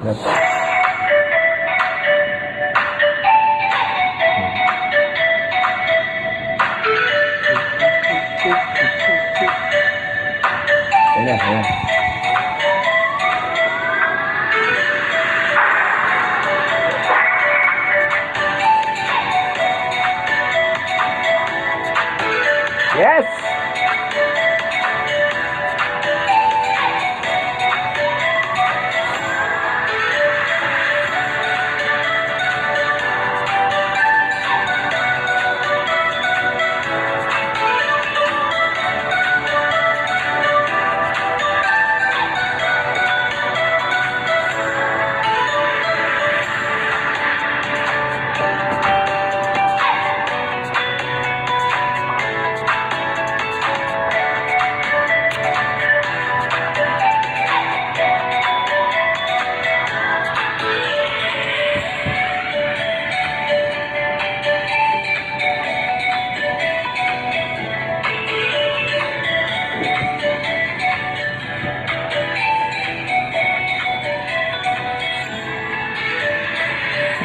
Ayan. Yes!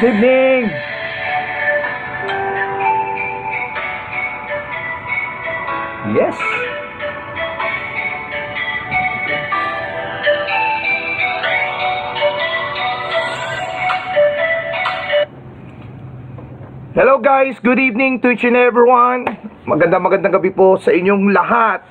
Good evening! Yes! Hello guys! Good evening to each and everyone! Magandang gabi po sa inyong lahat!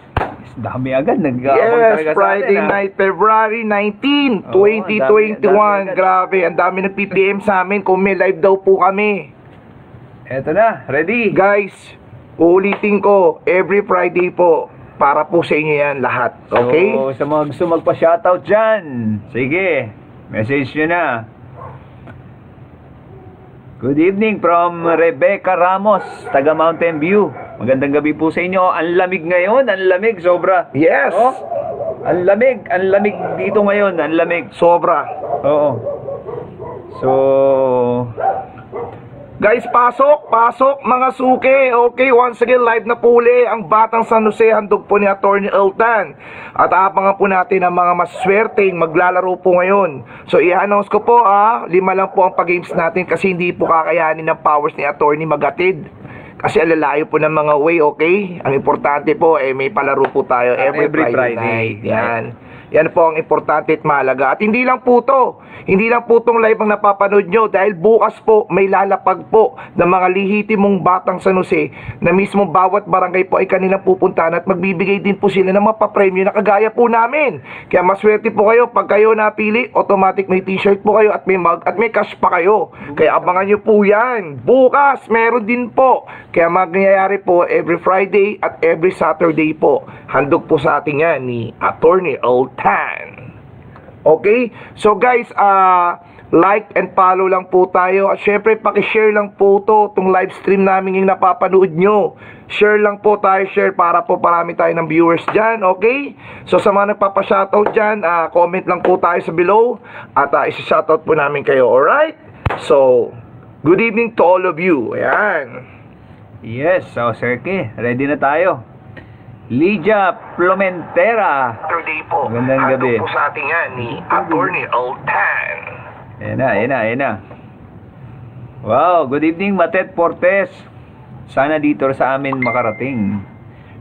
Dami agad, yes, Friday night, February 19, 2021. Grabe, ang dami nag-PPM sa amin kung may live daw po kami. Eto na, ready. Guys, uulitin ko, every Friday po, para po sa inyo yan lahat. Okay? So, sa mga gusto magpa-shoutout dyan, sige, message nyo na. Good evening from Rebecca Ramos, taga Mountain View. Magandang gabi po sa inyo. Ang lamig ngayon, ang lamig, sobra. Yes! Oh, ang lamig dito ngayon, ang lamig. Sobra. Oo. So, guys, pasok mga suke. Okay, once again, live na po uli ang Batang San Jose, handog po ni Attorney Eltan. At abangan po natin ang mga maswerteng maglalaro po ngayon. So, i-announce ko po, 5 lang po ang pag-games natin kasi hindi po kakayanin ng powers ni Attorney magatid. Kasi alalayo po ng mga way, okay? Ang importante po, may palaro po tayo every Friday night. Yan po ang importante at mahalaga. At hindi lang po itong live ang napapanood nyo dahil bukas po may lalapag po ng mga lihitimong Batang San Jose na mismo bawat barangay po ay kanilang pupuntahan at magbibigay din po sila ng mapapremyo na kagaya po namin. Kaya maswerte po kayo pag kayo napili, automatic may t-shirt po kayo at may mug at may cash pa kayo. Kaya abangan nyo po yan. Bukas meron din po. Kaya mangyayari po every Friday at every Saturday po. Handog po sa atin yan ni Attorney Eltan. Okay? So guys, like and follow lang po tayo. At syempre, pakishare lang po itong live stream namin yung napapanood nyo. Share lang po tayo, share para po parami tayo ng viewers dyan. Okay? So sa mga nagpapa-shoutout dyan, comment lang po tayo sa below. At isa-shoutout po namin kayo. Alright? So, good evening to all of you. Ayan. yes, so Serki, ready na tayo. Lydia Plomentera. Saturday po. Magandang gabi. Handog po sa atin yan ni Attorney Eltan. Ayan na. Wow, good evening Matet Portes. Sana dito sa amin makarating.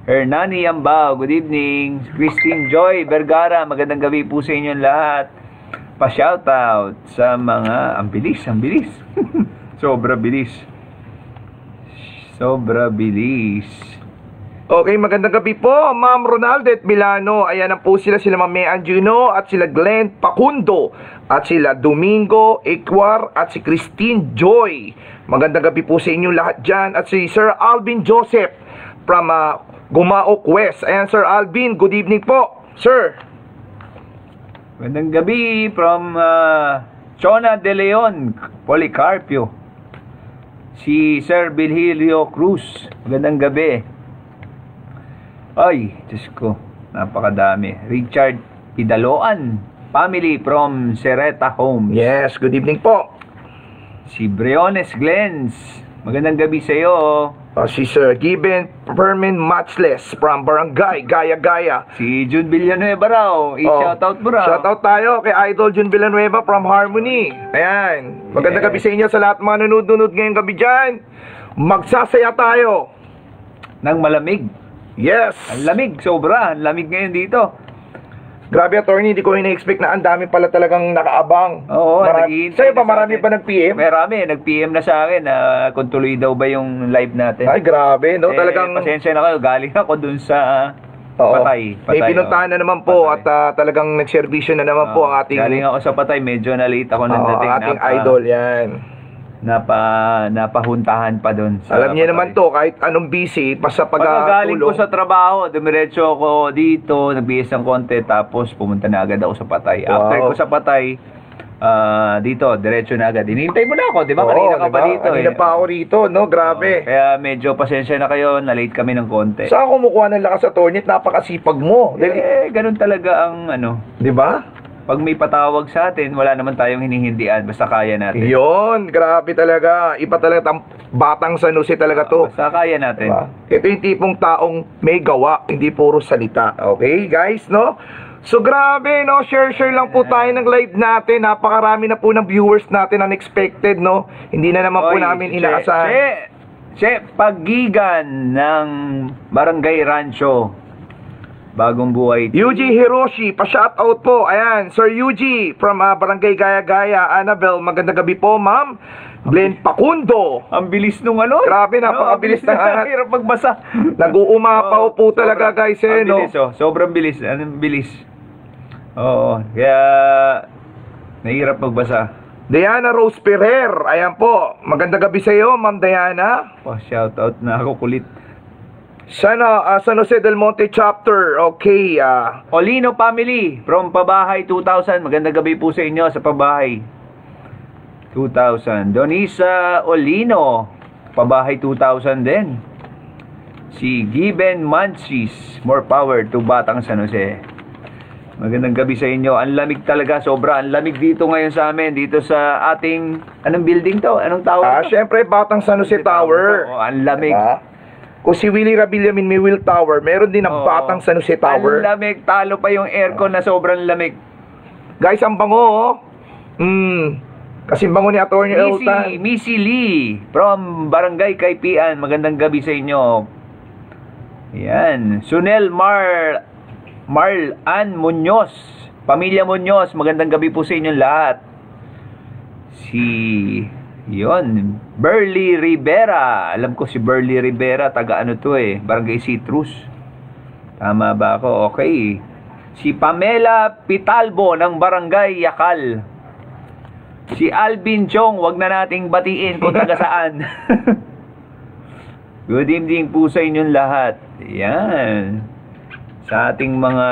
Hernani Yambao, good evening. Christine Joy Vergara, magandang gabi po sa inyong lahat. Pa-shoutout sa mga, ang bilis. Sobra bilis. Okay, magandang gabi po, Ma'am Ronaldet Milano. Ayan na po sila Ma'am May Anjuno at sila Glenn Pacundo at sila Domingo Equar at si Christine Joy. Magandang gabi po sa inyo lahat dyan. At si Sir Alvin Joseph from Gumaok West. Ayan, Sir Alvin, good evening po, Sir. Magandang gabi from Chona de Leon, Policarpio. Si Sir Virgilio Cruz, magandang gabi. Ay, Diyos ko, napakadami. Richard Pidaloan, family from Sereta Homes. Yes, good evening po. Si Briones Glens, Magandang gabi sa iyo. Si Sir Given Permin Matchless from Barangay Gaya-Gaya. Si Jun Villanueva raw. I-shoutout mo raw. Shoutout tayo kay Idol Jun Villanueva from Harmony. Ayan. Magandang gabi sa inyo sa lahat mga nanonood ngayong gabi dyan. Magsasaya tayo. Nang malamig. Yes. Ang lamig, sobra. Ang lamig ngayon dito. Grabe, attorney, hindi ko ina-expect na ang dami pala talagang nakaabang. Oo, naghihintay Sa'yo ba na sa marami atin. pa nag-PM? Marami, nag-PM na sa akin kung tuloy daw ba yung live natin. Ay, grabe, no? Talagang... Pasensya na kayo, galing ako dun sa Oo. Patay. May pinuntahan na naman po Patay. at talagang nag-servisyo na naman po ang ating... Galing ako sa Patay, medyo na-late ako ng dating. ating idol, yan. Napahuntahan pa dun sa Alam niyo Patay. naman to, kahit anong busy, basta Pagkagaling ko pagkatulong. sa trabaho, dumiretso ako dito, nagbihis ng konti, tapos pumunta na agad ako sa Patay. Wow. After ko sa Patay, dito, diretso na agad. Hinihintay mo na ako, di ba? Kanina ka pa dito. Kanina pa ako rito, no? Grabe. Kaya medyo pasensya na kayo, na-late kami ng konti. Saan kumukuha ng lakas sa attorney? Napakasipag mo. Ganun talaga ang Di ba? pag may patawag sa atin, wala naman tayong hinihindian, basta kaya natin. Yun, grabe talaga. Iba talaga, batang San Jose talaga to. Basta kaya natin. Diba? Ito yung tipong taong may gawa, hindi puro salita. Okay, guys, no? So, grabe, no? Share lang po tayo ng live natin. Napakarami na po ng viewers natin, unexpected, no? Hindi na naman po namin inaasahan. Pagigan ng Barangay Rancho. Bagong buhay. Yuji Hiroshi, pa-shoutout po. Ayan, Sir Yuji from Barangay Gaya-Gaya. Annabel, magandang gabi po, ma'am. Glenn Pacundo. Ang bilis nung ano. Grabe, napakabilis ng angat. Hirap magbasa. Nag-uumapaw po talaga, guys, Ang no? bilis, Sobrang bilis. Anong bilis? Oo. Kaya, nahihirap magbasa. Diana Rose Ferrer. Ayan po. Magandang gabi sa iyo, ma'am Diana. Shoutout na ako kulit. Sana, San Jose del Monte chapter. Okay, Olino family from Pabahay 2000. Magandang gabi po sa inyo sa Pabahay 2000. Donisa Olino, Pabahay 2000 din. Si Given Manchis, more power to Batang San Jose. Magandang gabi sa inyo. Ang lamig talaga, sobra. Ang lamig dito ngayon sa amin, dito sa ating, anong building to? Anong tower to? syempre, Batang San Jose Tower. Ang lamig. Diba? Kung si Willie Rabillamin may Will Tower, meron din ang Batang San Jose Tower. Ang lamig, talo pa yung aircon na sobrang lamig. Guys, ang bango, kasi bango ni Atty. Eltan. Missy Lee from Barangay Kaipian. Magandang gabi sa inyo. Yan. Sunel Marl-Ann Muñoz. Pamilya Muñoz. Magandang gabi po sa inyong lahat. Yon, Burley Rivera. Alam ko si Burley Rivera, taga ano to Barangay Citrus. Tama ba ako? Okay. Si Pamela Pitalbo ng Barangay Yakal. Si Alvin Chong, wag na nating batiin kung taga saan. Good evening po sa inyong lahat. Yan. Sa ating mga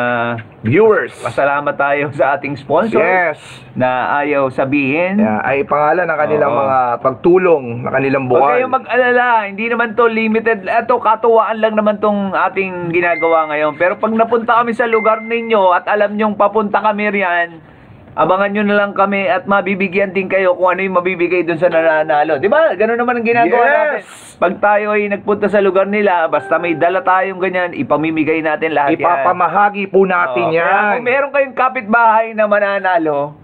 Viewers. pasalamat tayo sa ating sponsor. Yes. Na ayaw sabihin. Ay pangalan ng kanilang Oo. mga pagtulong, ng kanilang Huwag buwan. kayong mag-alala, hindi naman to limited. Ito, katuwaan lang naman tong ating ginagawa ngayon. Pero pag napunta kami sa lugar ninyo at alam nyong papunta kami riyan, abangan nyo na lang kami at mabibigyan din kayo kung ano yung mabibigay dun sa nananalo. Di ba? Ganun naman ang ginagawa natin. Pag tayo ay nagpunta sa lugar nila, basta may dala tayong ganyan, ipamimigay natin lahat yan. Ipapamahagi po natin Kaya yan. kung meron kayong kapitbahay na mananalo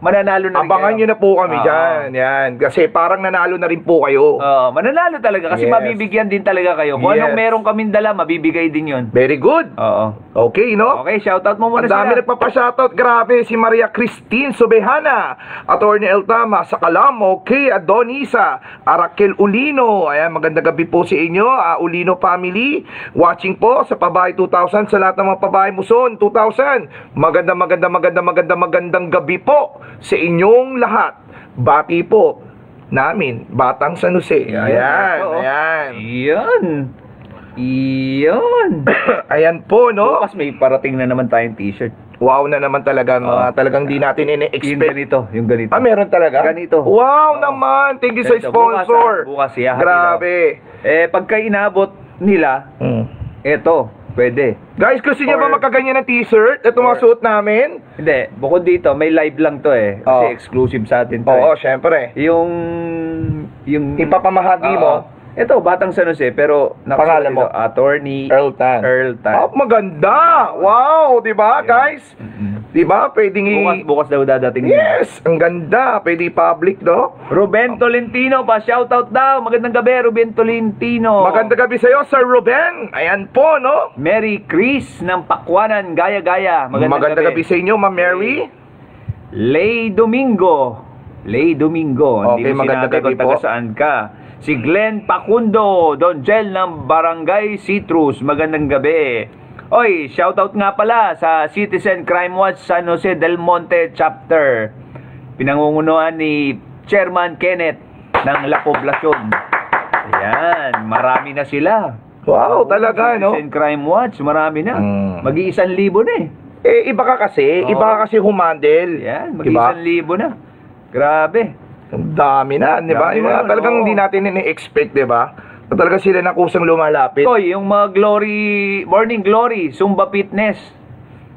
na rin Abangan kayo. nyo na po kami Oo. dyan. Yan. Kasi parang nanalo na rin po kayo. Mananalo talaga kasi Yes. mabibigyan din talaga kayo. Kung Yes. anong meron kaming dala, mabibigay din yun. Very good. Oo. Okay, no? Okay, shoutout mo muna Ang dami sila. nagpapashoutout. Grabe, si Maria Christine Sobehana, Atty. Eltama, sa Calamo, kay Adonisa, Arakel Ulino. Ayan, magandang gabi po sa inyo, Ulino family. Watching po sa Pabahay 2000, sa lahat ng mga Pabahay Muson 2000. Magandang gabi po sa inyong lahat. Bati po namin, Batang San Jose. Ayan, Oo. ayan. Iyon. Ayan po, no? Bukas may parating na naman tayong t-shirt. Wow na naman talagang, talagang di natin Yung ine-expect. ganito, yung ganito. Meron talaga? Ganito. Wow Oo. naman! Thank you sa Ganito. sponsor. Bukas, ihahati Grabe. pagka inabot nila, eto, Pwede. Guys, gusto niyo ba Or- magkaganyan ng t-shirt? Ito mga or- suot namin? Hindi, bukod dito, may live lang to eh. Kasi Oo. exclusive sa atin to Oo, eh. syempre. Yung... Ipapamahagi mo? Ito, Batang San Jose, pero Pangalan mo? Attorney Earl Tan. Earl Tan. Oh, maganda! Wow, di ba, guys? Di ba? Pwedeng Bukas daw dadating. Yes! Ang ganda! Pwede public, no? Ruben Tolentino pa, shoutout daw. Magandang gabi, Ruben Tolentino. Magandang gabi sa'yo, Sir Ruben. Ayan po, no? Mary Chris ng Pakwanan, Gaya-Gaya. Magandang gabi sa inyo, Ma'am Mary. Lay Domingo. Lay Domingo. Okay, Hindi mo magandang sinabi gabi kung taga po. saan ka. Si Glenn Pacundo, Don Jel ng Barangay Citrus. Magandang gabi. Oy, shoutout nga pala sa Citizen Crime Watch San Jose del Monte Chapter. Pinangungunuan ni Chairman Kenneth ng La Poblacion. Ayan, marami na sila. Wow, talaga, no? Citizen Crime Watch, marami na. Mm. Mag-1,000 na eh. Eh, iba ka kasi. Oo. Iba ka kasi humandel. Yan, Diba? mag-1,000 na. Grabe. Ang dami na, di ba? Dami Yung mga na, talagang oo. hindi natin ini-expect, di ba? Na talaga sila na kusang lumalapit. Koy, yung mga Morning Glory, Zumba Fitness.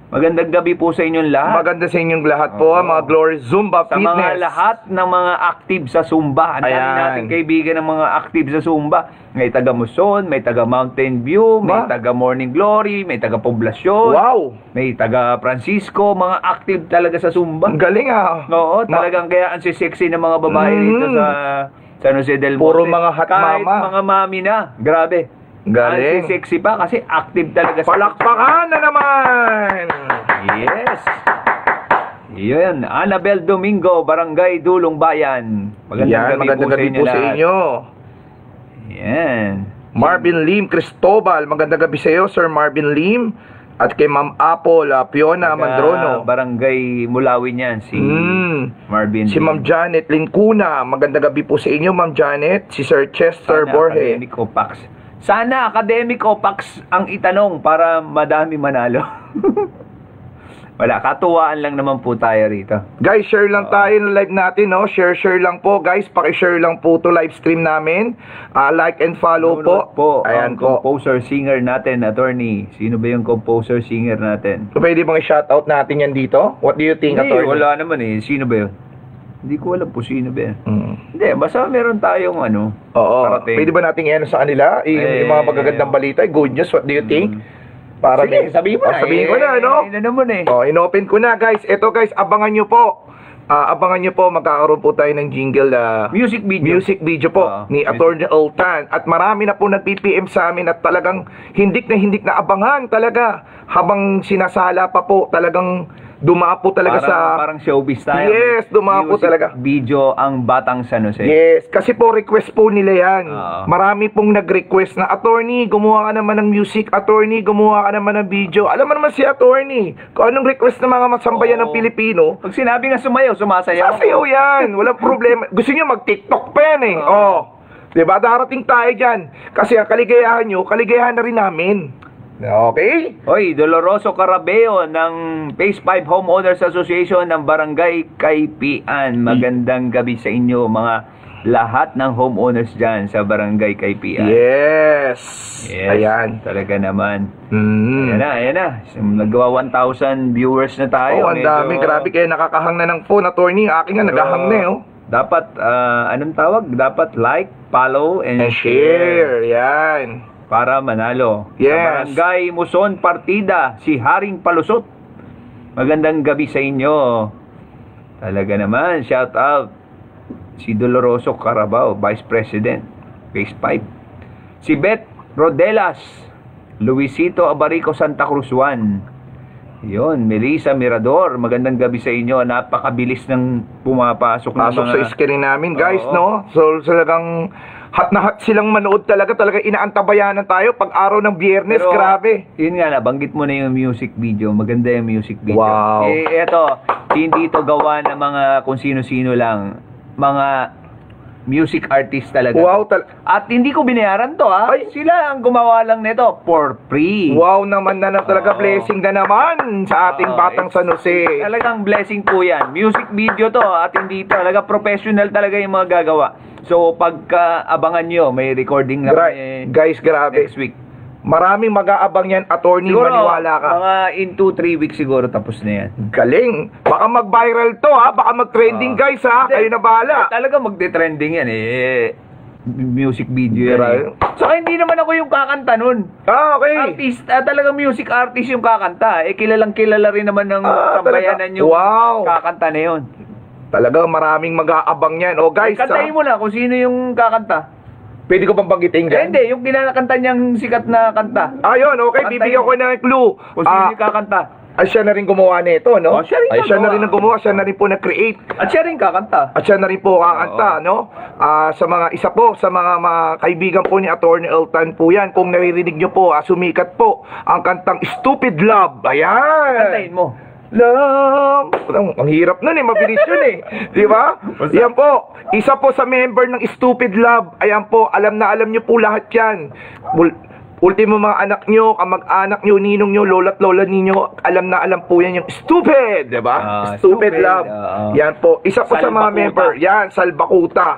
Magandang gabi po sa inyong lahat. Maganda sa inyong lahat po, Oo. mga Glory Zumba Sa Fitness. mga lahat ng mga active sa Zumba. Ang dami Ayan. natin kaibigan ng mga active sa Zumba. May taga Muson, may taga Mountain View, may Ba? taga Morning Glory, may taga Poblacion, Wow! may taga Francisco, mga active talaga sa Zumba. Ang galing ah. Oo, talagang kaya ang sexy ng mga babae dito Mhm. sa San Jose del Monte. Puro mga hot Kahit mama. mga mami na. Grabe. Galing. Ang sexy pa kasi active talaga sa Palakpakan na naman! Yes. Yun, Annabel Domingo, Barangay Dulong Bayan. Yan, magandang gabi po sa lahat. inyo. Yan. Marvin Lim Cristobal, magandang gabi sa iyo, Sir Marvin Lim. At kay Ma'am Apple, Fiona Mandrono. Barangay Mulawin yan, si Marvin. Si Ma'am Janet Lincuna, magandang gabi po sa inyo, Ma'am Janet. Si Sir Chester Sana Borge. Academic Opax. Sana Academic Opax ang itanong para madami manalo. Wala, katuwaan lang naman po tayo rito. Guys, share lang tayo ng live natin, no? Share lang po, guys. Paki-share lang po to live stream namin. Like and follow Nunod po. Ayan Ayan ang po. composer singer natin, attorney. Sino ba yung composer singer natin? So, pwede bang i-shoutout natin yan dito? What do you think, Hindi, attorney? wala naman eh. Sino ba yun? Hindi ko alam po sino ba yun. Mm. Hindi, basta meron tayong ano. Oo. parating. Pwede ba natin i-ano sa kanila? Yung mga magagandang balita, good news, what do you think? Para Sige, sabihin mo na. Sabihin ko na, no? Ano naman eh. Oh, inopen ko na, guys. Ito, guys, abangan nyo po. Abangan nyo po, magkakaroon po tayo ng jingle Music video. music video po ni music. Attorney Oltan. At marami na po nag-PPM sa amin at talagang hindik na abangan talaga. Habang sinasala pa po, talagang dumapo talaga Parang showbiz tayo. Yes, dumapo Music talaga. video ang Batang San Jose. Yes, kasi po request po nila yan. Oo. Marami pong nag-request na, attorney, gumawa ka naman ng music, attorney, gumawa ka naman ng video. Alam mo naman si attorney, kung anong request ng mga masambayan ng Oo. Pilipino, Pag sinabi nga sumayaw, sumasayaw. sasayaw yan. Walang problema. Gusto niyo mag-TikTok pa yan eh. Oo. Oh. Diba? Darating tayo dyan. Kasi ang kaligayahan nyo, kaligayahan na rin namin. Okay? Hoy, Doloroso Carabeo ng Phase 5 Homeowners Association ng Barangay Kaypian. Magandang gabi sa inyo mga lahat ng homeowners dyan sa Barangay Kaypian. Yes. Yes, Ayan. talaga naman. Mm. Ayan na. Nagawa 1,000 viewers na tayo. Oh, ang dami. Medyo- Grabe. Kaya nakakahang na ng phone, attorney. Akin nga, nagahang na eh. Oh. Dapat, anong tawag? Dapat like, follow, and And share. Yan. para manalo. Yes. Sa Barangay Muson Partida, si Haring Palusot. Magandang gabi sa inyo. Talaga naman, shout out. Si Doloroso Carabao, Vice President, Phase 5. Si Beth Rodelas, Luisito Abarico Santa Cruz 1. Yun, Melissa Mirador, magandang gabi sa inyo. Napakabilis ng pumapasok ng Pasok mga... sa screen namin, guys, Oo. no? So, talagang hot na hot silang manood talaga. Talaga inaantabayanan tayo pag araw ng Biyernes. Pero, Grabe. Yun nga, nabanggit mo na yung music video. Maganda yung music video. Wow. Eto, hindi ito gawa ng mga kung sino-sino lang. Mga music artist talaga. Wow, At hindi ko binayaran to, ha? Ay. Sila ang gumawa lang nito for free. wow naman na talaga. Oo. Blessing na naman sa ating Oo, Batang San Jose. Talagang blessing po yan. Music video to at hindi talaga professional talaga yung mga gagawa. So pagka abangan nyo, may recording na kami Guys, grabe. next week. Maraming mag-aabang yan, attorney, Siguro, maniwala ka. mga in 2-3 weeks siguro tapos na yan. Galing. Baka mag-viral to ha, baka mag-trending guys ha, kayo na bahala. Talaga magde-trending yan music video yan Right. Saka hindi naman ako yung kakanta nun. Okay. Artist, talagang music artist yung kakanta. Kilalang kilala rin naman ng sambayanan talaga? yung Wow. kakanta na yun. Talaga maraming mag-aabang yan. O guys, Kantahin mo na kung sino yung kakanta. pwede ko bang banggitin dyan? Hindi, yung kinakanta niyang sikat na kanta. Ayun, okay, Kantahin bibigyan mo. ko ng clue. Kung sino yung kakanta. Ay, siya na rin gumawa nito, no? Oh, siya rin Ay, siya na gagawa. rin ang gumawa, siya na rin po nag-create. At siya rin kakanta. At siya na rin po kakanta, no? Sa mga isa po, sa mga kaibigan po ni Attorney Elton po yan. Kung naririnig nyo po, sumikat po ang kantang Stupid Love. Ayan! Kantahin mo. Love. Ang hirap nun mabilis yun Di ba? Yan po. Isa po sa member ng Stupid Love. Ayan po, alam na alam nyo po lahat yan. Ultimo mga anak nyo, kamag-anak nyo, ninong nyo, lola't lola ninyo, alam na alam po yan yung Stupid, di ba? Stupid Stupid, Love. Yan po. Isa po sa mga Salbakuta. member. Yan, Salbakuta.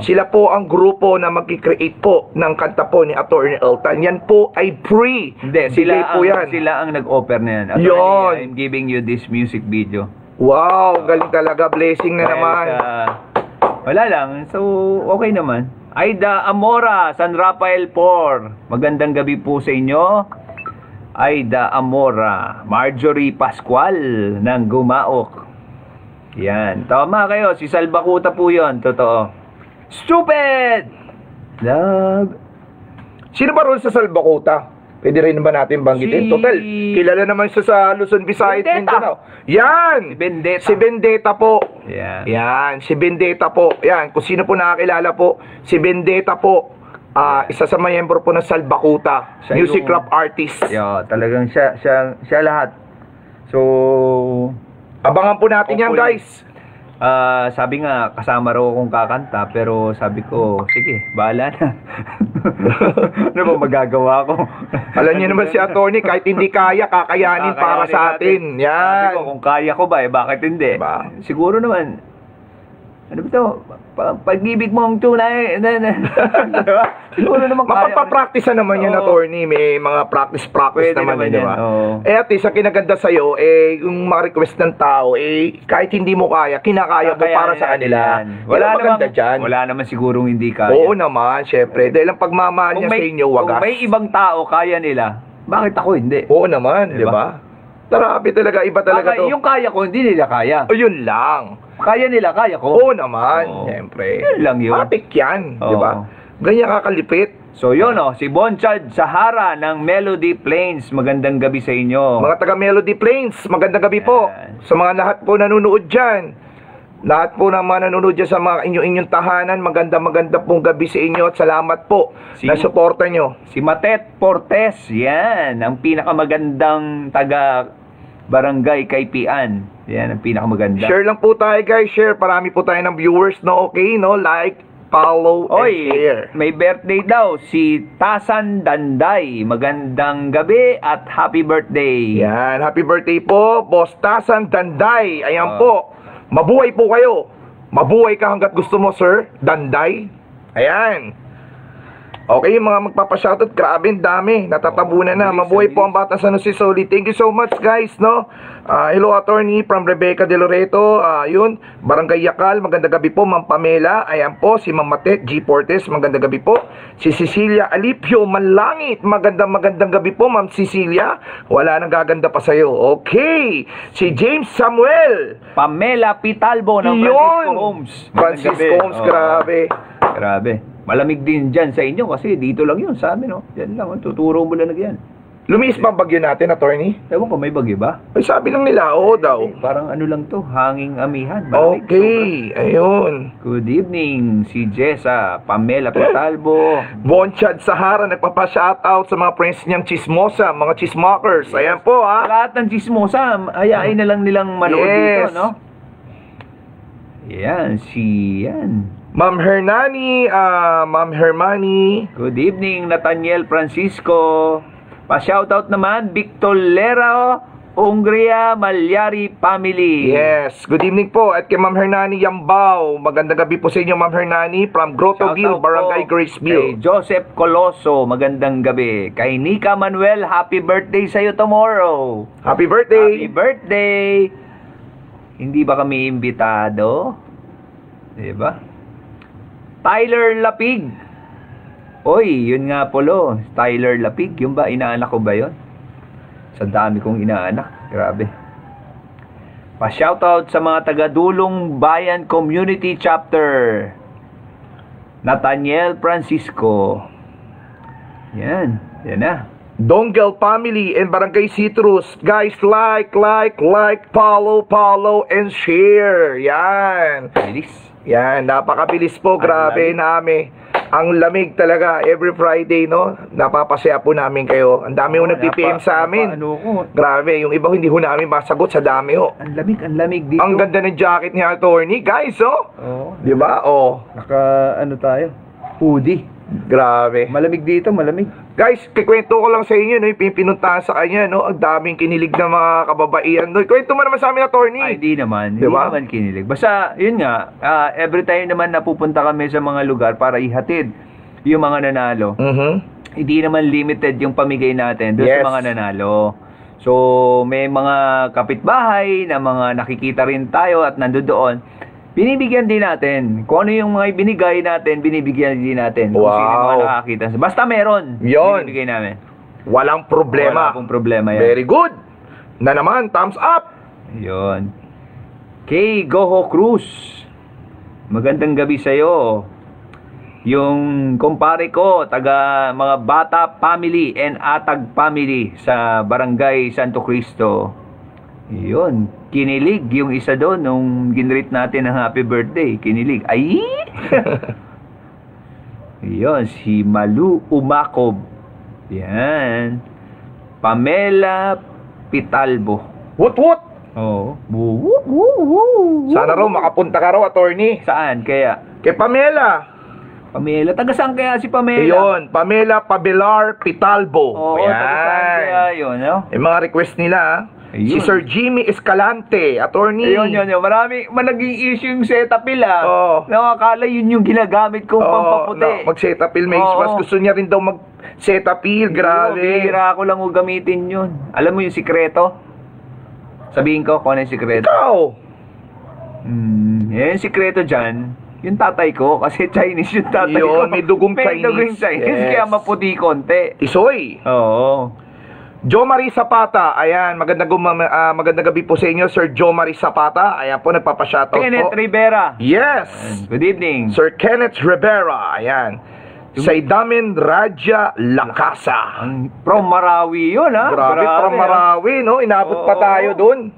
Sila po ang grupo na mag-create po ng kanta po ni Attorney Elton. Yan po ay free. Hindi, Bigay po yan. sila ang nag-offer na yan. Attorney, Yun. I'm giving you this music video. Wow, galing talaga. Blessing na Dahil naman. wala lang. So, okay naman. Aida Amora, San Rafael Por. Magandang gabi po sa inyo. Aida Amora. Marjorie Pascual ng Gumaok. Yan. Tama kayo. Si Salbakuta po yun. Totoo. Stupid! Love. Sino ba ron sa Salbakuta? Pwede rin ba natin banggitin? Si- Total, kilala naman siya sa Luzon, Visayas, Vendetta. Mindanao. Yan! Si Vendetta. Si Vendetta po. Yan. Yan, si Vendetta po. Yan, kung sino po nakakilala po, si Vendetta po. Isa sa miyembro po ng Salbakuta. Siya Music yung- rap artist. Yo, talagang siya lahat. So, Abangan po natin yan, Hopefully. guys. sabi nga, kasama raw akong kakanta, pero sabi ko, sige, bahala na. Ano ba magagawa ko? Alam niyo naman si attorney, kahit hindi kaya, kakayanin para sa atin. Sabi Yan. ko, kung kaya ko ba, bakit hindi? Diba? Siguro naman, ano ba ito? Pag-ibig mo ang tunay. Diba? Siguro naman kaya. Mapagpapractice naman yan, Oo. attorney. May mga practice Pwede naman naman yun, di ba? yan, oo. At least, ang kinaganda sa'yo, yung ma-request ng tao, kahit hindi mo kaya, kinakaya mo para sa kanila. Wala Yan ang maganda naman, dyan. wala naman sigurong hindi kaya. Oo naman, syempre. Dahil ang pagmamahal niya sa inyo, wagas. Kung may ibang tao kaya nila, bakit ako hindi? Oo naman, di Diba? ba? Tarapi talaga, iba talaga to. Yung kaya ko, hindi nila kaya. O, yun lang. Kaya nila, kaya ko. Oo naman, Oo. syempre. Yun lang yun. Matik yan, di Oo. ba? Ganyan kakalipit. So yun si Bonchad Sahara ng Melody Plains. Magandang gabi sa inyo. Mga taga Melody Plains, magandang gabi po. Yan. Sa mga lahat po nanonood dyan. Lahat po ng mga nanonood dyan sa mga inyong tahanan, maganda pong gabi sa inyo at salamat po na suporta nyo. Si Matet Portes, yan. Ang pinakamagandang taga Barangay Kaypian. Yan, ang pinakamaganda. Share lang po tayo guys, share. Parami po tayo ng viewers, no? Okay, no? Like, follow, and share. May birthday daw si Tasan Danday. Magandang gabi at happy birthday. Yan, happy birthday po, Boss Tasan Danday. Ayan Oh. po, mabuhay po kayo. Mabuhay ka hanggat gusto mo, Sir Danday. Ayan. Okay, yung mga magpapashoutout, grabe, ang dami. Natatabunan na. Mabuhay po ang Batang San Jose Solid. Thank you so much, guys, no? Hello, attorney from Rebecca De Loreto. Yun, Barangay Yakal. Magandang gabi po, Ma'am Pamela. Ayan po, si Ma'am Matet G. Portes. Magandang gabi po. Si Cecilia Alipio Manlangit. Magandang gabi po, Ma'am Cecilia. Wala nang gaganda pa sa'yo. Okay. Si James Samuel. Pamela Pitalbo ng Francisco Homes. Francisco Magandang gabi. Homes, grabe. Grabe. Malamig din dyan sa inyo kasi dito lang yun sa amin, no? Yan lang, tuturo mo lang yan. Lumiis pa ang bagyo natin, attorney? Ewan ko, may bagyo ba? Ay, sabi lang nila, oo daw. Parang ano lang to, hanging amihan. Malamig. Okay, ayun. Good evening, si Jessa, Pamela Pitalbo. Bonchad Sahara, nagpapa-shoutout sa mga friends niyang chismosa, mga chismokers. Ayan po, Sa ha. lahat ng chismosa, hayain na lang nilang manood Yes. dito, no? Yan, yan. Ma'am Hernani, Ma'am Hermani. Good evening, Nathaniel Francisco. Pa-shoutout naman, Victor Lera Ungria Malyari family. Yes, good evening po. At kay Ma'am Hernani Yambao. Magandang gabi po sa inyo, Ma'am Hernani, from Grottoville, Shoutout Barangay po Graceville. kay Joseph Coloso, magandang gabi. Kay Nika Manuel, happy birthday sa'yo tomorrow. Happy Happy birthday! birthday! Hindi ba kami imbitado? Diba? Tyler Lapig. Oy, yun nga polo. Tyler Lapig. Yung ba, inaanak ko ba yun? Sa dami kong inaanak. Grabe. Pa-shoutout sa mga taga-Dulong Bayan Community Chapter. Nathaniel Francisco. Yan. Yan na. Donggel family and Barangay Citrus. Guys, like, follow, and share. Yan. Bilis. Yan, napakabilis po. Grabe namin. Ang lamig talaga every Friday, no? Napapasaya po namin kayo. Ang dami ho nag-PPM sa amin. Ano ko? Grabe, yung iba hindi ho namin masagot sa dami ho. Ang lamig dito. Ang ganda ng jacket ni Attorney, guys, oh. Oh, Di ba? Oh, naka ano tayo? Hoodie. grabe. Malamig dito, malamig. Guys, kikwento ko lang sa inyo, no, yung pinuntahan sa kanya, no? Ang daming kinilig na mga kababaihan, no? Kwento mo naman sa amin, Attorney. Ay, di naman. Diba? Hindi naman kinilig. Basta, yun nga, every time naman napupunta kami sa mga lugar para ihatid yung mga nanalo. Hindi naman limited yung pamigay natin doon Yes. sa mga nanalo. So, may mga kapitbahay na mga nakikita rin tayo at nandoon. Binibigyan din natin. Kung ano yung mga ibinigay natin, binibigyan din natin. Kung sino yung mga Wow. nakakita. Basta meron. Yun. Binibigay namin. Walang problema. Wala pong problema yan. Very good. Na naman, thumbs up. Yun. Kay Goho Cruz. Magandang gabi sa'yo. Yung kumpare ko, taga mga Bata family and Atag family sa Barangay Santo Cristo. Yun. Kinilig yung isa doon nung ginreet natin ng happy birthday. Kinilig. Ay! Yun. Si Malu Umakob. Yan. Pamela Pitalbo. Wut-wut. Oo. Woo. Sana raw makapunta ka raw, Attorney. Saan kaya? Kay Pamela. Pamela. Taga saan kaya si Pamela? Ayun, Pamela Pabelar Pitalbo. Oo, taga saan kaya yun, no? Yung mga request nila, Ayun. si Sir Jimmy Escalante, Attorney. Ayun. Marami, naging issue yung setapil, Oo. Nakakala yun yung ginagamit kong pampaputi. Mag-setapil, may Oo. mas gusto niya rin daw mag-setapil, grabe. Bihira ko lang gamitin yun. Alam mo yung sikreto? Sabihin ko kung ano yung sikreto. Ikaw. Yung sikreto dyan, yung tatay ko, kasi Chinese yung tatay ko. Yun, may dugong Chinese. May dugong Chinese, Yes. kaya maputi konti. Isoy. Oo. Jo Marie Zapata, ayan, magandang gabi po sa inyo, Sir Jo Marie Zapata. Ayan po, nagpapashoutout Kenneth po. Rivera. Yes. Good evening. Sir Kenneth Rivera, ayan. Saidamin Raja Lakasa. From Marawi yun, ha? Grabe, from Marawi, no? Inabot pa Oo. tayo dun.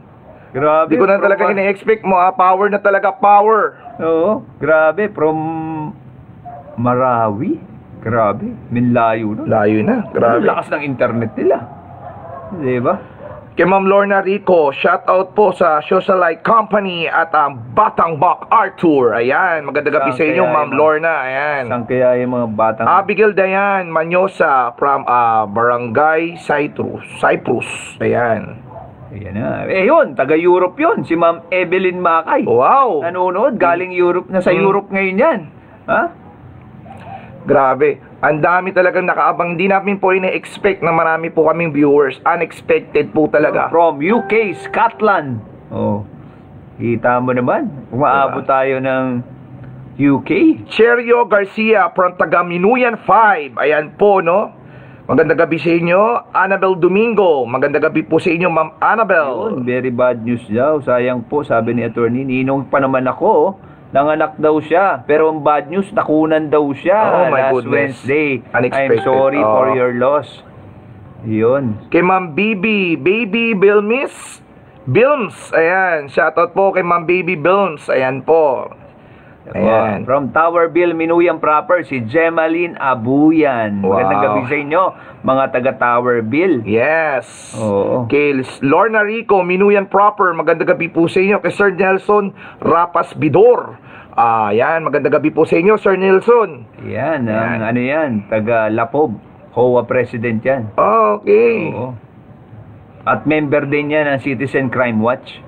Grabe. Di ko na talaga ina-expect mo, power na talaga, power. Oo, grabe. From Marawi? Grabe. Minlayo nun. Layo na, Ang grabe. lakas ng internet nila. Di ba? Kay Ma'am Lorna Rico, shout out po sa Socialite Company at Batang Bak Arthur. Ayan, magandang gabi Saan sa inyo, kaya Ma'am yung Lorna. Ayan. Saan kaya yung mga batang... Abigail Dayan Manyosa from Barangay Cyprus. Ayan. Ayan na. Yun, taga-Europe yun. Si Ma'am Evelyn Makay. Wow. Nanonood, galing Europe, nasa Europe ngayon yan. Ha? Grabe. Ang dami talagang nakaabang. Hindi namin po ina-expect na marami po kaming viewers. Unexpected po talaga. From UK, Scotland. Oh. Kita mo naman. Umaabot tayo ng UK. Cherio Garcia from Tagaminuyan 5. Ayan po, no? Magandang gabi sa inyo. Annabel Domingo. Magandang gabi po sa inyo, Ma'am Annabel. Yun, very bad news daw. Sayang po, sabi ni attorney. Ninong pa naman ako. Nanganak daw siya. Pero ang bad news, nakunan daw siya Oh, my last goodness. Wednesday. Unexpected. I'm sorry for Oh. your loss. Yun. Kay Ma'am Baby Bilms. Ayan. Shoutout po kay Ma'am Baby Bilms. Ayan po. Ayan. From Towerville, Minuyang proper, si Gemaline Abuyan. Magandang Wow. gabi sa inyo, mga taga Towerville. Yes. Oo. Kay Lorna Rico, Minuyan proper. Magandang gabi po sa inyo. Kay Sir Nelson Rapas Bidor. Ayan. Magandang gabi po sa inyo, Sir Nelson. Yan, Yan. ang ano yan, taga Lapob. COA President yan. Okay. Oo. At member din yan ng Citizen Crime Watch.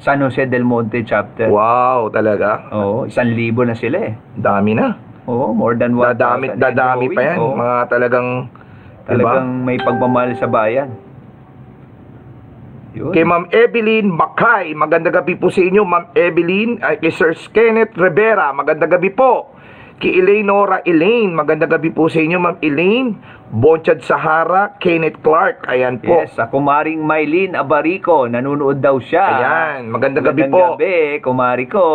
San Jose del Monte chapter. Wow, talaga. Oo, 1,000 na sila eh. Dami na. Oo, more than 1,000. Dadami pa yan. Oo, Mga talagang, talagang may pagmamahal sa bayan. Yun. Kay Ma'am Evelyn Bakay, magandang gabi po sa inyo, Ma'am Evelyn. Ay, kay Sir Kenneth Rivera, magandang gabi po. Kay Eleanora Elaine, magandang gabi po sa inyo, Ma'am Elaine. Bonchad Sahara, Kenneth Clark, ayan po. Yes, sa kumaring Maylin Abarico, nanonood daw siya. Ayan, magandang gabi po. Magandang gabi, kumari ko.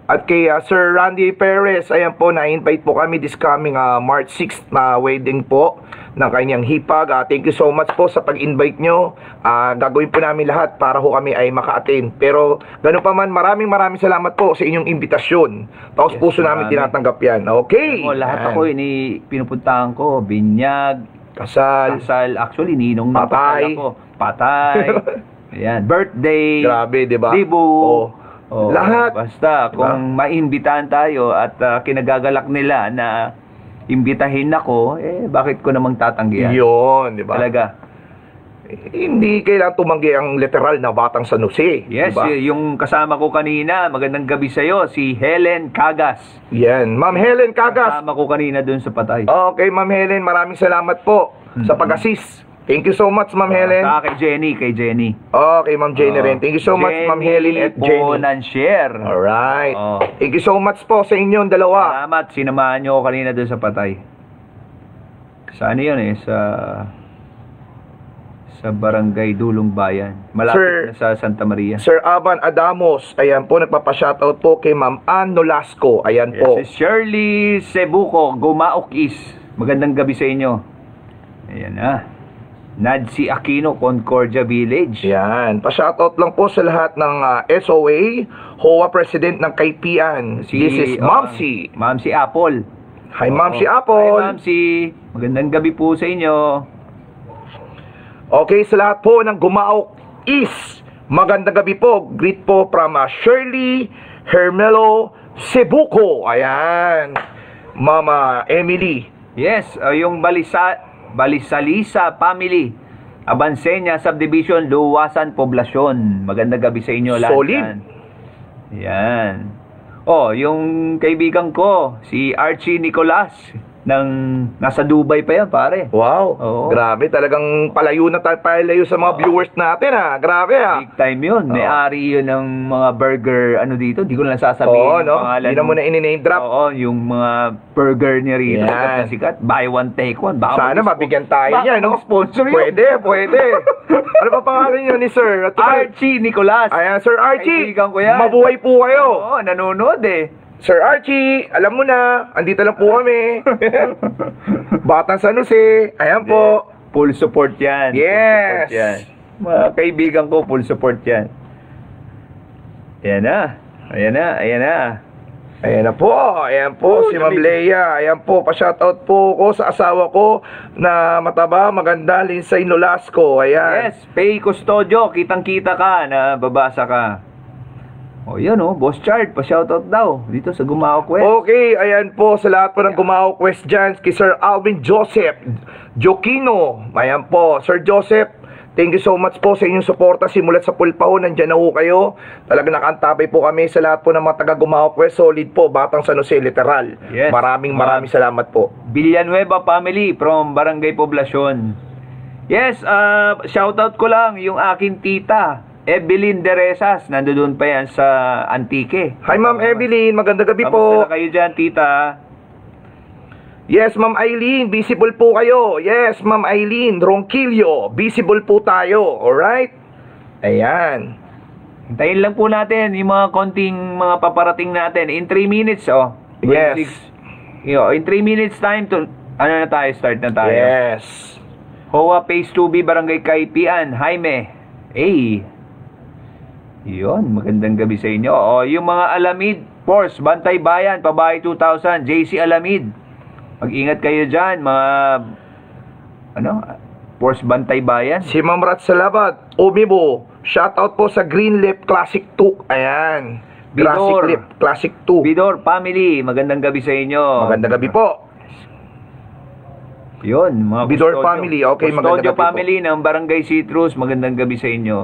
At kay Sir Randy Perez, ayan po, na-invite po kami this coming March 6th na wedding po ng kanyang hipag. Thank you so much po sa pag-invite nyo. Gagawin po namin lahat para ho kami ay maka-attend. Pero ganun pa man, maraming salamat po sa inyong imbitasyon. Tapos Yes, puso namin marami. tinatanggap yan. Okay. Lahat Ayan. ako pinupuntahan ko, binyag, Kasal. actually, ninong ng Patay. kasal ako. Patay. Ayan, birthday. Grabe, di ba? Dibu. Oo. Oh, Lahat. Basta, Diba? kung maimbitahan tayo at kinagagalak nila na imbitahin ako, bakit ko namang tatanggihan? Yun, di ba? Talaga. Hindi kailangan tumanggi ang literal na Batang San Jose. Yes, di ba? yung kasama ko kanina, magandang gabi sa'yo, si Helen Cagas. Yan. Ma'am Helen Cagas. Kasama ko kanina dun sa Patay. Okay, Ma'am Helen, maraming salamat po sa pag-assist. Thank you so much, Ma'am Helen. Saka kay Jenny. Okay, Ma'am Jenny rin. Thank you so much, Ma'am Helen at Jenny. Bonansier. Alright. Oh. Thank you so much po sa inyong dalawa. Salamat, sinamahan nyo ko kanina doon sa Patay. Saan yun sa Barangay Dulong Bayan. Malapit Sir, na sa Santa Maria. Sir Aban Adamos, ayan po, nagpapa-shoutout po kay Ma'am Ann Nolasco. Ayan po. Si Shirley Cebuco, Gumaok East. Magandang gabi sa inyo. Ayan na. Nancy Aquino, Concordia Village. Yan. Pa-shoutout lang po sa lahat ng SOA, HOA President ng Kaipian. This is Mamsi. Mamsi Apple. Hi, Mamsi Hi, Apple. Mamsi. Magandang gabi po sa inyo. Okay, sa lahat po ng Gumaok East, magandang gabi po. Greet po from Shirley Hermelo Cebuco. Ayan. Mama Emily. Yes, yung Balisalisa Family, Abansenya Subdivision, Luwasan Poblasyon. Magandang gabi sa inyo lahat. Solid. Yan. Oh, yung kaibigan ko, si Archie Nicolas, nasa Dubai pa yan, pare. Wow. Oo. Grabe, talagang palayo na tayo, palayo sa mga viewers natin Grabe Big time yun. May-ari yun ng mga burger, dito, hindi ko na sasabihin Oo, yung no? pangalan. Hindi na muna in-name drop. Oo, yung mga burger niya rito. Yan. Sikat na sikat. Buy one, take one. Baka Sana mabigyan tayo baka niya, no? sponsor yun. Pwede. Ano pa pangalan niyo ni Sir? At Archie Nicolas. ayan, Sir Archie. Kaibigan ko yan. Mabuhay po kayo. Oo, nanonood Sir Archie, alam mo na, andito lang po kami. Batang San Jose. Ayan po. Full support yan. Yes. Full support yan. Mga kaibigan ko, full support yan. Ayan na. Ayan na po. Ayan po, si Ma'am Leia. Ayan po, pa-shoutout po ko sa asawa ko na mataba, maganda, Linsay Nolasco. Ayan. Yes, Pay Custodio, kitang-kita ka na babasa ka. O yan Boss Chard, pa-shoutout daw dito sa Gumaok West. Okay, ayan po sa lahat po ng Gumaok West dyan, kay Sir Alvin Joseph Jokino. Ayan po, Sir Joseph, thank you so much po sa inyong suporta simulat sa Pulpao, nandyan na ho kayo. Talagang nakaantabay po kami sa lahat po ng mga taga Gumaok West, solid po, Batang San Jose, literal. Yes. Maraming salamat po. Villanueva family from Barangay Poblacion. Yes, shoutout ko lang yung aking tita, Evelyn Deresas, nandoon pa yan sa Antique. Hi Ma'am Evelyn, magandang gabi Kamusta po. na kayo dyan, tita? Yes, Ma'am Eileen, visible po kayo. Yes, Ma'am Eileen, Ronquillo, visible po tayo. Alright? Ayan. Hintayin lang po natin yung mga konting mga paparating natin. In 3 minutes, Yes. In 3 minutes time, start na tayo. Yes. HOA Phase 2B, Barangay Kaipian, Jaime. Yun, magandang gabi sa inyo. Yung mga Alamid Force, Bantay Bayan, Pabahay 2000, JC Alamid. Mag-ingat kayo dyan, mga Force Bantay Bayan. Si Ma'am Rat Salabat, Umibo, shoutout po sa Greenleaf Classic 2. Ayan. Bidor. Classic 2. Bidor Family, magandang gabi sa inyo. Magandang gabi po. Yun, mga Bidor Custodio. family, okay, magandang Custodio gabi po. family ng Barangay Citrus, magandang gabi sa inyo.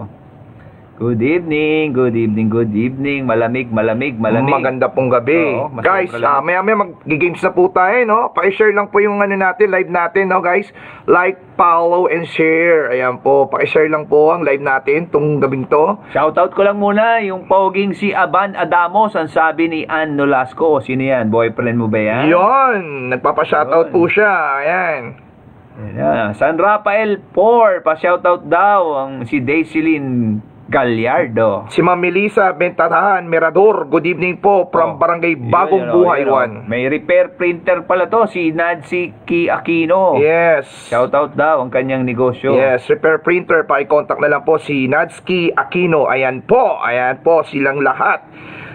Good evening, good evening, good evening. Malamig, malamig, malamig. Maganda pong gabi. Oo, mas Guys, sobra lang. maya-maya mag-games na po tayo, no? Paki-share lang po yung ano natin, live natin, no, guys? Like, follow, and share. Ayan po, paki-share lang po ang live natin tong gabing to. Shoutout ko lang muna yung poging si Aban Adamos, ang sabi ni Ann Nolasco. Sino yan? Boyfriend mo ba yan? Yon, nagpapa-shoutout Yun. po siya. Ayan. Yan. San Rafael 4, pa-shoutout daw ang si Daisilyn Gallardo. Si Ma'am Melissa Bentarahan, Mirador, good evening po from Oh. Barangay Yun, Bagong yun, Buhay yun, oh. 1. May repair printer pala to, si Nancy Ki Aquino. Yes. Shoutout daw ang kanyang negosyo. Yes, repair printer, paki-contact na lang po si Nadsky Aquino. Ayan po, silang lahat.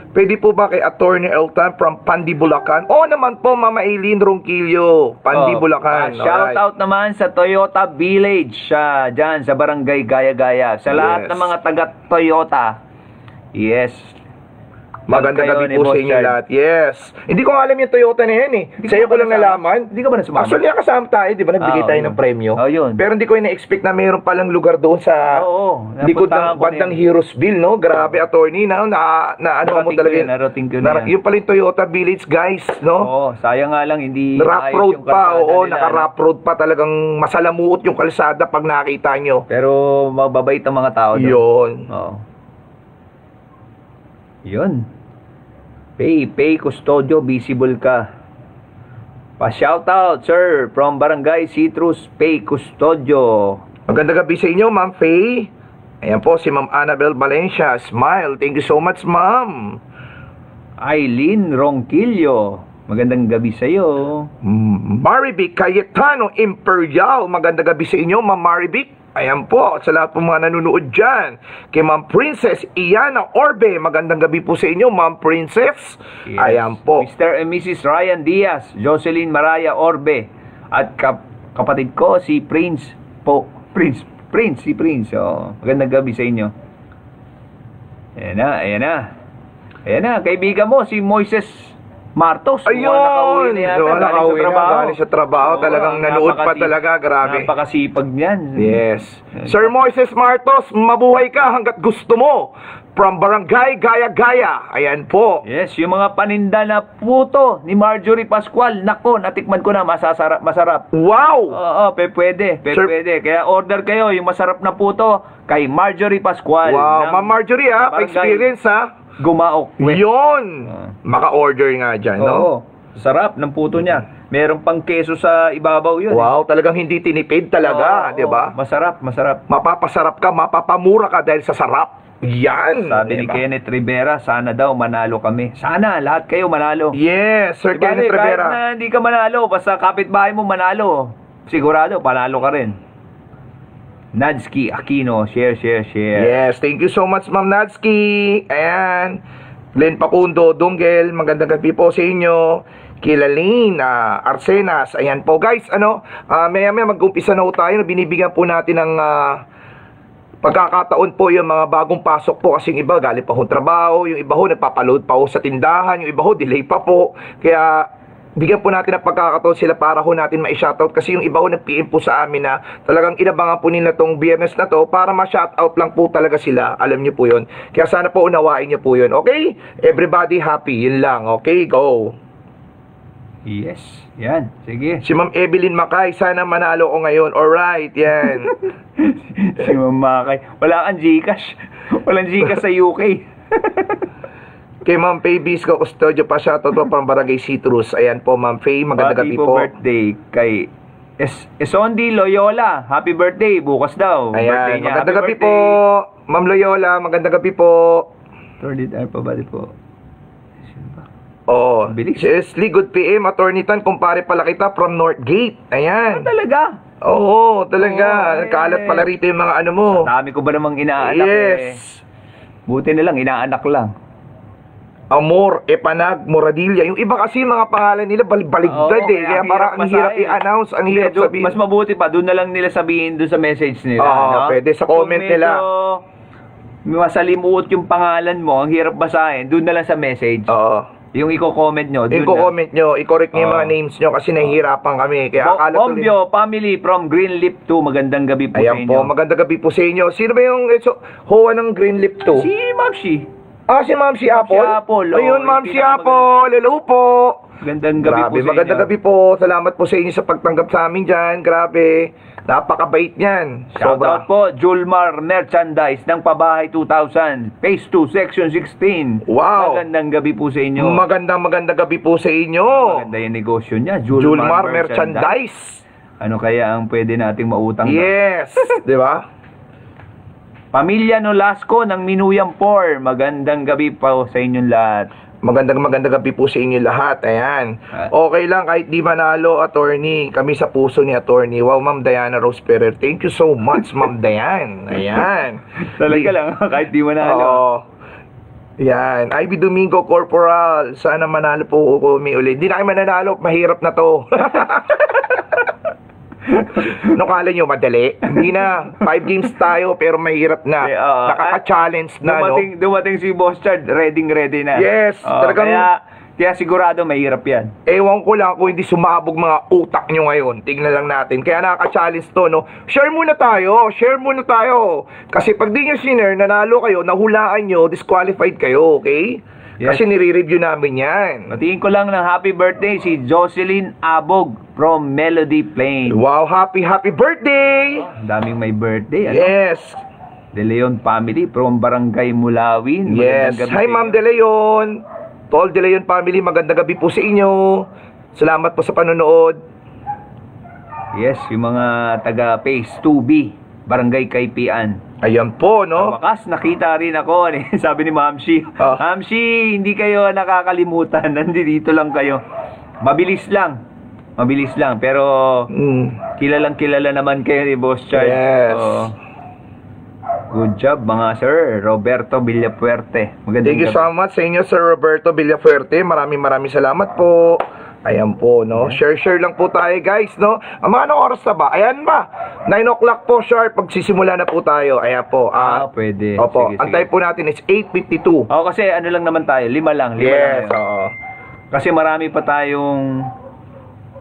Pwede po ba kay Attorney Elton from Pandi, Bulacan? Oo naman po, Mama Eileen Ronquillo, Pandi, Bulacan. Shoutout naman sa Toyota Village, dyan sa Barangay Gaya-Gaya. Sa Yes. lahat ng mga taga-Toyota. Yes. Magandang Kayo gabi ni po sa Boss inyo Chard. lahat. Yes. Hindi ko alam yung Toyota na yan eh. Hindi Sa'yo ka ko ba lang nasama? nalaman. Hindi ka ba nasumama? Actually, nakasama tayo, di ba? Nagbigay tayo yun. ng premyo. Oh, yun. Pero hindi ko na-expect na mayroon palang lugar doon sa Oo, likod napuntahan ng ko bandang na yun. Heroesville, no? Grabe, attorney, na ano mo Narating talaga ko yun, narating ko na yan. Yung pala yung Toyota Village, guys, no? Oo, sayang nga lang, hindi Rough maayos road yung pa, kalsada oo, nila, naka-rough road pa, talagang masalamuot yung kalsada pag nakita nyo. Pero mababait ang mga tao doon. Yun. Oo. Yun. Pay Custodio, visible ka. Pa-shoutout, sir, from Barangay Citrus, Pay Custodio. Magandang gabi sa inyo, Ma'am Faye. Ayan po, si Ma'am Annabel Valencia. Smile. Thank you so much, Ma'am. Eileen Ronquillo, magandang gabi sa iyo. Marivic Cayetano Imperial. Magandang gabi sa inyo, Ma'am Marivic. Ayan po, sa lahat po mga nanonood dyan. Kay Ma'am Princess Iana Orbe, magandang gabi po sa inyo, Ma'am Princess. Yes. Ayan po. Mr. and Mrs. Ryan Diaz, Jocelyn Maraya Orbe, at kapatid ko si Prince po. Prince. Oh, magandang gabi sa inyo. Ayan na, kaibigan mo si Moises Martos. Ayun! Nakauwi na yata, galing sa Nakauwi na, trabaho. galing sa trabaho. Oo, Talagang nanood pa napakasipag- talaga, grabe. Napakasipag niyan. Yes. Sir Moises Martos, mabuhay ka hanggat gusto mo. From Barangay Gaya-Gaya. Ayan po. Yes, yung mga paninda na puto ni Marjorie Pascual. Nako, natikman ko na, masarap. Wow! Oo, pwede. Sir- Pwede. Kaya order kayo yung masarap na puto kay Marjorie Pascual. Wow, ng Ma'am Marjorie ha, Barangay experience ha. Gumaok. Yun! Ah. Maka-order nga dyan, no? Oo, sarap ng puto niya. Meron pang keso sa ibabaw yun. Wow, talagang hindi tinipid talaga, Oo, di ba? Masarap. Mapapasarap ka, mapapamura ka dahil sa sarap. Yan! Sabi ni Diba? Kenneth Rivera, sana daw manalo kami. Sana, lahat kayo manalo. Yes, Sir Diba, Kenneth kahit Rivera. na hindi ka manalo, basta kapitbahay mo manalo. Sigurado, panalo ka rin. Nadsky Aquino, share. Yes, thank you so much, Ma'am Nadsky. Ayan. Glenn Pacundo, Dunggel, magandang gabi po sa inyo. Kilalin, Arsenas, ayan po. Guys, maya-maya mag-umpisa na po tayo. Binibigyan po natin ng pagkakataon po yung mga bagong pasok po. Kasi yung iba, galing pa ho trabaho. Yung iba ho, nagpapaload pa ho sa tindahan. Yung iba ho, delay pa po. Kaya, bigyan po natin ng pagkakataon sila para ho natin ma-shoutout. Kasi yung iba ho, nag-PM po sa amin na talagang inabangan po nila tong biyernes na to para ma-shoutout lang po talaga sila. Alam nyo po yun. Kaya sana po unawain nyo po yun. Okay? Everybody happy. Yun lang. Okay? Go. Yes, yan. Sige. Si Ma'am Evelyn Makay, sana manalo ko ngayon. Alright, yan. Si Mamakay. Wala kang Gcash. Walang Gcash sa UK. Kay Ma'am Faye Bisco Custodio pa, shoutout po from Barangay Citrus. Ayan po, Ma'am Faye. Magandang gabi po. Birthday kay Esondi Loyola. Happy birthday. Bukas daw. Birthday Ayan, niya. magandang Happy gabi po. Ma'am Loyola, magandang gabi po. Turned it pa ba po? Oo. Bilis. Seriously, good PM, Attorney Tan, kumpare pala kita from Northgate. Ayan. Talaga? Oo, talaga. Oo, Nagkaalat pala rito yung mga ano mo. Dami ko ba namang inaanak Yes. Buti na lang, inaanak lang. Amor, Epanag, Moradilla. Yung iba kasi mga pangalan nila baligtad Oo, eh. Kaya parang ang hirap masahe. i-announce, ang hirap Medyo, sabihin. mas mabuti pa, doon na lang nila sabihin doon sa message nila. Oo, pwede sa comment Kung medyo nila. masalimuot yung pangalan mo, ang hirap basahin, doon na lang sa message. Oo. Yung i-comment nyo. Yung comment nyo, i-correct nyo yung mga names nyo kasi nahihirapan kami. Kaya akala tuloy. Bombio family from Greenleaf 2. Magandang gabi po sa Ayan inyo. po, magandang gabi po sa inyo. Sino ba yung Hoa ng Greenleaf to? Si Mamshi. Si Ma'am si Apple? Apple, Ayun, Ma'am hindi si na Apple. Hello po. Magandang gabi Grabe, po sa magandang inyo. gabi po. Salamat po sa inyo sa pagtanggap sa amin dyan. Grabe. Napakabait niyan. Shoutout po, Julmar Merchandise ng Pabahay 2000, Phase 2, Section 16. Wow. Magandang gabi po sa inyo. Magandang gabi po sa inyo. Maganda yung negosyo niya, Julmar Merchandise. Ano kaya ang pwede nating mautang? Yes. Di ba? Pamilya Nolasco ng Minuyang 4. Magandang gabi po sa inyong lahat. Magandang gabi po sa inyo lahat. Ayan. Okay lang kahit di manalo, attorney. Kami sa puso ni attorney. Wow, Ma'am Diana Rose Ferrer. Thank you so much, Ma'am Diane. Ayan. Talaga lang, kahit di manalo. Oo. Yan. Ivy Domingo Corporal. Sana manalo po kami ulit. Hindi na kayo mananalo. Mahirap na to. No, kala nyo madali? Hindi na. 5 games tayo pero mahirap na. Nakaka-challenge na, Dumating si Boss Chard, ready na. Yes. Talagang kaya sigurado mahirap yan. ewan ko lang kung hindi sumabog mga utak nyo ngayon. Tignan lang natin. Kaya nakaka-challenge to, no? Share muna tayo. Kasi pag di nyo sinare, nanalo kayo, nahulaan nyo, disqualified kayo, okay? Yes. Kasi nire-review namin yan. Patingin ko lang ng happy birthday si Jocelyn Abog from Melody Plain. Wow, happy birthday! Ang daming may birthday. Ano? Yes. De Leon family from Barangay Mulawin. Yes. Magandang gabi Hi, sa Ma'am inyo. De Leon. Tol De Leon family, magandang gabi po sa inyo. Salamat po sa panonood. Yes, yung mga taga Phase 2B, Barangay Kaypian. Ayan po, Sa no? wakas, nakita rin ako. Sabi ni Mamshi, Mamshi, hindi kayo nakakalimutan. Nandito lang kayo. Mabilis lang. Pero kilalang kilala naman kayo ni Boss Chard. Yes. Good job mga sir. Roberto Villapuerte. Magandang Thank you gabi. so much sa inyo, Sir Roberto Villafuerte. Maraming salamat po. Ayan po, no? Share lang po tayo, guys, no? Mga anong oras na ba? Ayan ba? 9 o'clock po, sharp. Pagsisimula na po tayo. Ayan po. Pwede. Opo. Sige. Antay po natin is 8:52. Kasi ano lang naman tayo. 5 lang. Yes, lang oo. Kasi marami pa tayong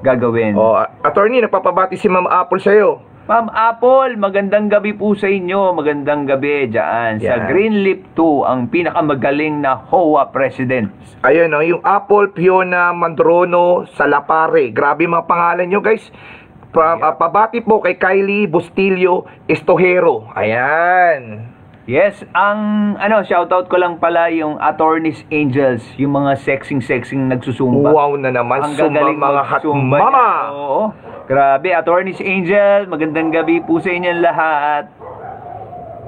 gagawin. Attorney, nagpapabati si Ma'am Apple sa'yo. Ma'am Apple, magandang gabi po sa inyo. Magandang gabi dyan. Sa Yeah. Greenleaf 2, ang pinakamagaling na HOA President. Ayun, no? Yung Apple, Fiona, Mandrono, Salapare. Grabe mga pangalan nyo, guys. Pabati po kay Kylie Bustillo Estojero. Ayan. Yes, shoutout ko lang pala yung Attorneys Angels, yung mga sexing nagsusumba. Wow na naman. Ang gagaling mga magsumba hatmama. niya. Oo. Grabe, Attorneys Angel, magandang gabi po sa inyong lahat.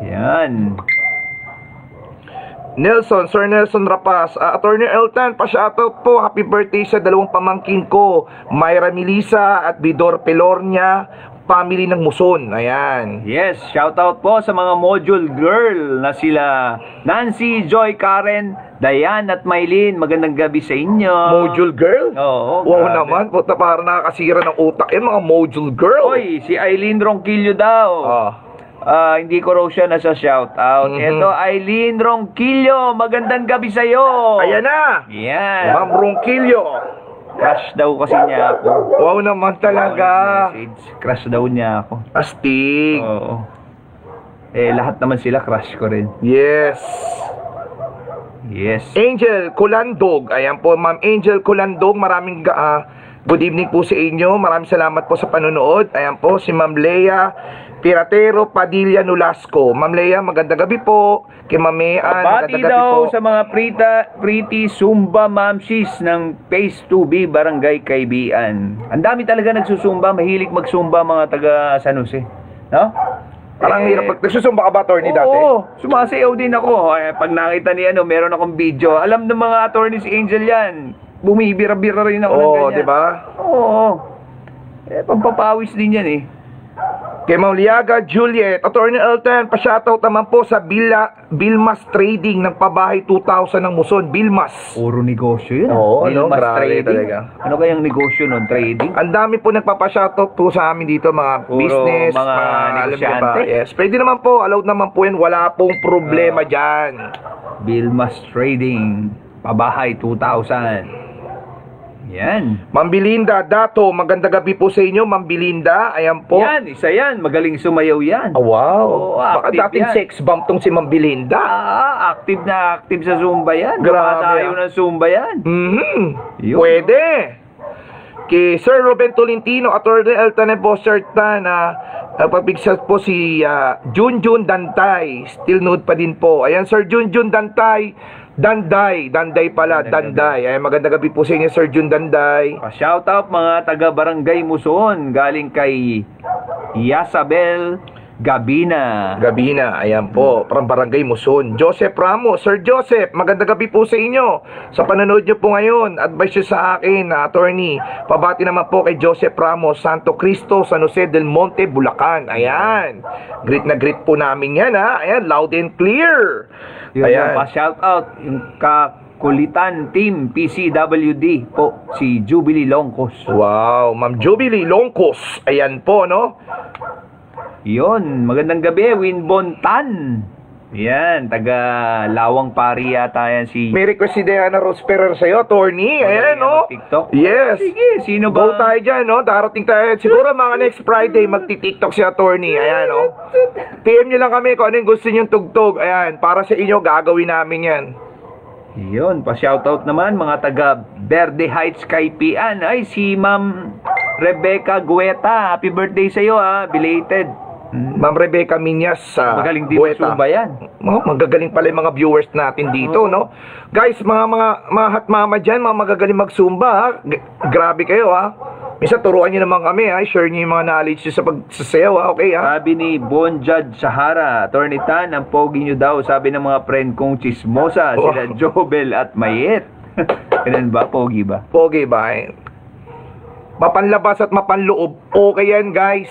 Yan. Sir Nelson Rapas, Attorney Elton, pa-shoutout po, happy birthday sa dalawang pamangkin ko, Myra Melisa at Vidor Pelornia, family ng Muson. Ayan. Yes, shoutout po sa mga module girl na sila Nancy, Joy, Karen, Diane at Maylene. Magandang gabi sa inyo. Module girl? Oo. Wow grabe. naman, puta parang nakakasira ng utak yan, mga module girl. Oy, si Eileen Ronquillo daw. Hindi ko raw siya nasa shoutout. Ito, Eileen Ronquillo, magandang gabi sa'yo. Ayan na. Yan. Ma'am Ronquillo. Crush daw kasi niya ako. Wow naman talaga. Message. Crush daw niya ako. Astig. Oo. Lahat naman sila crush ko rin. Yes. Yes. Angel Kulandog. Ayan po, Ma'am Angel Kulandog. Maraming good evening po sa inyo. Maraming salamat po sa panonood. Ayan po, si Ma'am Lea Piratero Padilla Nolasco. Ma'am Lea, magandang gabi po. Kay Ma'am Mean, Bati magandang gabi daw po. sa mga pretty Zumba Mamsis ng Phase 2B Barangay Kaybian. Ang dami talaga nagsusumba. Mahilig magsumba mga taga San Jose. No? Parang hirap pag nagsusumba ka ba, attorney, dati? Oo, sumasayaw din ako. Pag nakita ni meron akong video. Alam ng mga Attorneys Angel yan. Bumibira-bira rin ako ng Oo, ganyan. di ba? Oo. Pampapawis din yan eh. Kay Ma'am Liaga Juliet, Attorney Elton, pa-shoutout naman po sa Bilmas Trading ng Pabahay 2000 ng Muson. Bilmas. Puro negosyo yun. Oo, Bilmas grabe trading. talaga. Ano kayang negosyo nun? Trading? Ang dami po nagpapa-shoutout po sa amin dito, mga Puro business, mga alam niyo ba? negosyante. Yes, pwede naman po, allowed naman po yan, wala pong problema dyan. Bilmas Trading. Pabahay 2,000. Yan. Ma'am Belinda Dato, magandang gabi po sa inyo, Ma'am Belinda. Ayan po. Yan, isa yan. Magaling sumayaw yan. Oh, wow. Oo, Baka active dating yan. sex bomb tong si Ma'am Belinda. Active na active sa Zumba yan. Grabe, Tayo ng Zumba yan. Yun, Pwede. Kay Sir Ruben Tolentino, Atty. Elton Bossert na pagbigsa po si Junjun Dantay. Still nude pa din po. Ayan, Sir Junjun Dantay. Danday pala, Danday. Ay, magandang gabi po sa inyo, Sir Jun Danday. Pa-shoutout mga taga-barangay Muson. Galing kay Yasabel Gabina. Gabina, ayan po, from Barangay Muson. Joseph Ramos, Sir Joseph, magandang gabi po sa inyo. Sa panonood nyo po ngayon, advice nyo sa akin, attorney. Pabati naman po kay Joseph Ramos, Santo Cristo, San Jose del Monte, Bulacan. Ayan, greet na greet po namin yan, ha. Ayan, loud and clear. Yun Ayan. yung pa-shoutout. Yung Kakulitan Team PCWD po, si Jubilee Longkos. Wow, Ma'am Jubilee Longkos. Ayan po, no? Yun, magandang gabi, Winbon Tan. Yan, taga Lawang Pari yata yan si... May request si Diana Rose Ferrer sa'yo, attorney. Ayan, no? TikTok? Yes. Sige, sino Go ba? tayo dyan, no? Darating tayo. Siguro mga next Friday, magti-TikTok si attorney. Ayan, no? PM nyo lang kami kung ano yung gusto nyong tugtog. Ayan, para sa inyo, gagawin namin yan. Yun, pa-shoutout naman, mga taga Verde Heights Kaipian. Ay, si Ma'am Rebecca Gueta. Happy birthday sa'yo, ha? Belated. Ma'am Rebecca Minyas sa Magaling din Bueta. Zumba yan. Oh, magagaling pala yung mga viewers natin dito, no? Guys, mga hot mama dyan, mga magagaling mag-zumba, ha? Grabe kayo, ha? Minsan, turuan nyo naman kami, ha? Share nyo yung mga knowledge nyo sa pagsasayaw, ha? Okay, ha? Sabi ni Bon Judge Sahara, Attorney Tan, ang pogi nyo daw, sabi ng mga friend kong chismosa, Oh. sila Jobel at Mayet. Ganun ba? Pogi ba? Pogi ba? Mapanlabas at mapanloob. Okay yan, guys.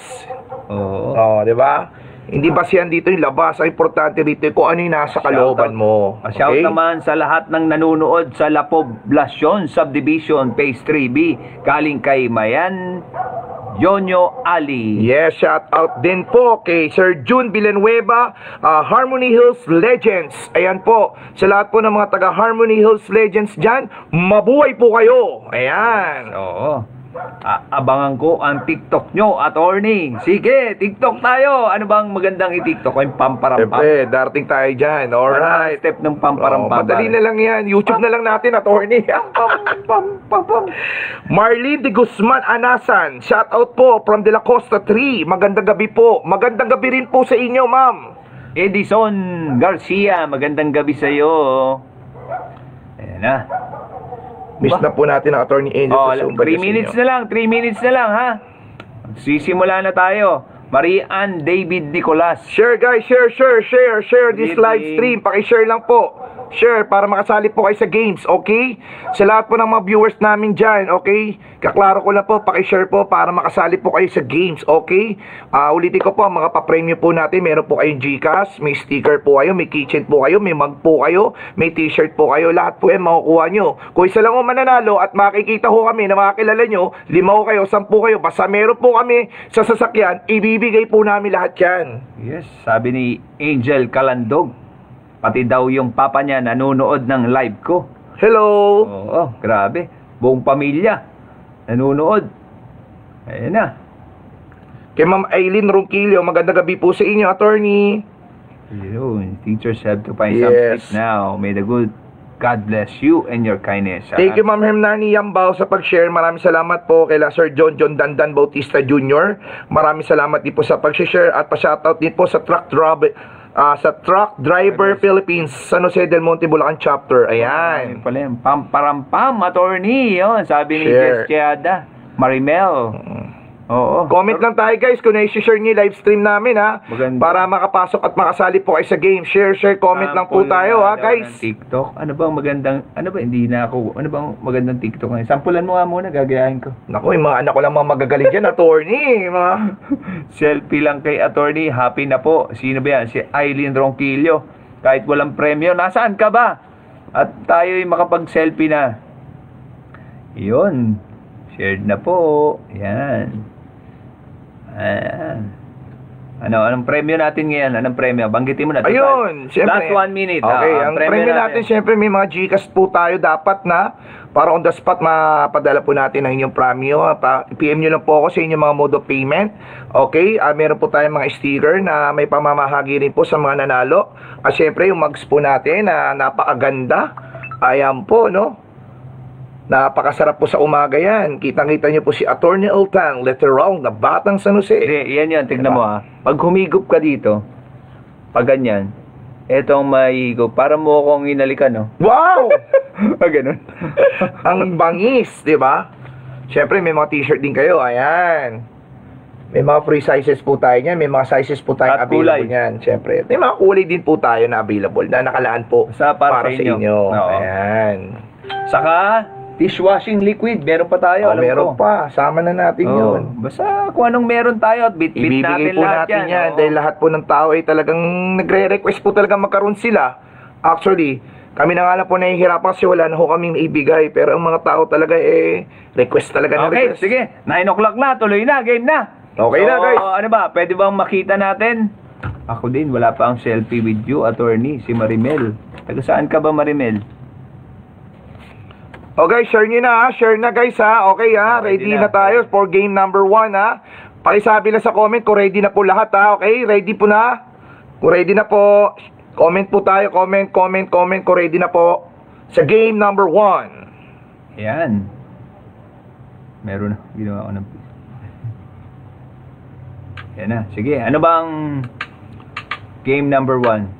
Oo. Oh, di ba? Hindi ba siyan dito yung labas? Ang importante dito kung ano yung nasa kalooban mo. Shout naman sa lahat ng nanonood sa La Poblacion Subdivision Phase 3B. Galing kay Mayan Yonyo Ali. Yes, shout out din po kay Sir June Villanueva, Harmony Hills Legends. Ayan po, sa lahat po ng mga taga Harmony Hills Legends dyan, mabuhay po kayo. Ayan. Oo. Abangan ko ang TikTok nyo, attorney. Sige, TikTok tayo. Ano bang magandang i-TikTok? Yung pamparampam. Siyempre, darating tayo dyan. Alright. Step ng pamparampam. Madali na lang yan. YouTube na lang natin, attorney. Marlene de Guzman Anasan. Shout out po from De La Costa 3. Magandang gabi po. Magandang gabi rin po sa inyo, ma'am. Edison Garcia, magandang gabi sa iyo. Ayan na. Miss na po natin ang attorney Angel Oh, sa Zumba 3 minutes na lang, 3 minutes na lang, ha. Sisimula na tayo. Marie Ann David Nicolas. Share guys, share this live stream. Paki-share lang po. Share para makasali po kayo sa games, okay? Sa lahat po ng mga viewers namin dyan, okay? Kaklaro ko lang po, paki-share po para makasali po kayo sa games, okay? Ulitin ko po, mga pa-premium po natin, meron po kayong Gcash, may sticker po kayo, may keychain po kayo, may mug po kayo, may t-shirt po kayo, lahat po yan makukuha nyo. Kung isa lang o mananalo at makikita ho kami na makakilala nyo, 5 ho kayo, 10 kayo, basta meron po kami sa sasakyan, ibibigay po namin lahat yan. Yes, sabi ni Angel Kalandog. Pati daw yung papa niya nanonood ng live ko. Hello! Oo, grabe. Buong pamilya nanonood. Ayan na. Kay Ma'am Aileen Ronquillo, magandang gabi po sa inyo, attorney. Yun, teachers have to find some Yes. sleep now. May the good God bless you and your kindness. Thank you, Ma'am Hernani Yambao, sa pag-share. Maraming salamat po kay Sir John Dandan Bautista Jr. Maraming salamat din po sa pag-share at pa-shoutout din po sa Truck Driver Philippines, San Jose del Monte, Bulacan Chapter. Ayan. Ayun pala yun. Pamparampam, attorney. Yun, sabi ni Share. Jess Chiada. Marimel. Oo. Comment lang tayo guys kung na-share niyo yung live stream namin, ha. Maganda. Para makapasok at makasali po kayo sa game. Share, comment lang po Sample tayo, ha daw guys. ng TikTok. Ano bang magandang, ano ba, hindi na ako, ano bang magandang TikTok ngayon? Sampulan mo nga muna, gagayahin ko. Naku, yung mga anak ko lang mga magagaling dyan, attorney. Mga... Selfie lang kay attorney, happy na po. Sino ba yan? Si Aileen Ronquillo. Kahit walang premyo, nasaan ka ba? At tayo'y makapag-selfie na. Yun. Shared na po. Yan. Ayan. Anong premyo natin ngayon? Anong premyo? Banggitin mo na. Ayun, Last siyempre. 1 minute. Okay, ang premyo natin, siyempre may mga Gcash po tayo dapat na para on the spot mapadala po natin ang inyong premyo. PM nyo lang po ako sa inyong mga mode of payment. Okay, meron po tayong mga sticker na may pamamahagi rin po sa mga nanalo. At siyempre yung mugs po natin na napakaganda. Ayan po, no? Napakasarap po sa umaga yan. Kitang-kita nyo po si Atty. Eltan, literal na batang San Jose. Hindi, yan. Tignan mo Pag humigop ka dito, pag ganyan, etong mahigop, para mo akong inalikan, no? Wow! Ganun. Ang bangis, di ba? Siyempre, may mga t-shirt din kayo. Ayan. May mga free sizes po tayo niyan. May mga sizes po tayo At available kulay. niyan. Siyempre. May mga kulay din po tayo na available na nakalaan po Para sa inyo. Oo. Ayan. Saka, dishwashing liquid. Meron pa tayo, alam Meron ko. pa. Sama na natin yun. Basta kung anong meron tayo at bit-bit Ibibigay natin po lahat natin yan. Oo. Dahil lahat po ng tao ay talagang nagre-request po talaga magkaroon sila. Actually, kami na nga lang po nahihirapan kasi wala na ho kaming ibigay. Pero ang mga tao talaga request talaga na Okay, request. sige. 9 o'clock na. Tuloy na. Game na. Okay na, guys. Ano ba? Pwede bang makita natin? Ako din. Wala pa ang selfie with you, attorney. Si Marimel. Taga saan ka ba, Marimel? Okay, share nyo na ha. Share na guys ha. Okay ha. Ready Ready na. na tayo for game number 1 ha. Pakisabi lang sa comment kung ready na po lahat ha. Okay, ready po na. Kung ready na po, comment po tayo. Comment kung ready na po sa game number 1. Ayan. Meron na. Ginawa ko ng... Yan na. Sige. Ano bang game number 1?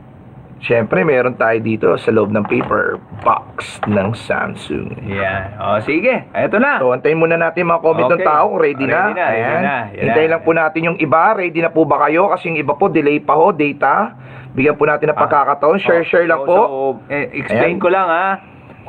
Siyempre, meron tayo dito sa loob ng paper box ng Samsung. Yan. O, sige. Eto na. So, antayin muna natin mga comment ng Okay. tao kung ready na. Ready na, ready Ayan. na. Yan Hintayin na. lang po natin yung iba. Ready na po ba kayo? Kasi yung iba po, delay pa ho, data. Bigyan po natin ng pagkakataon. Share lang po. Explain Ayan. ko lang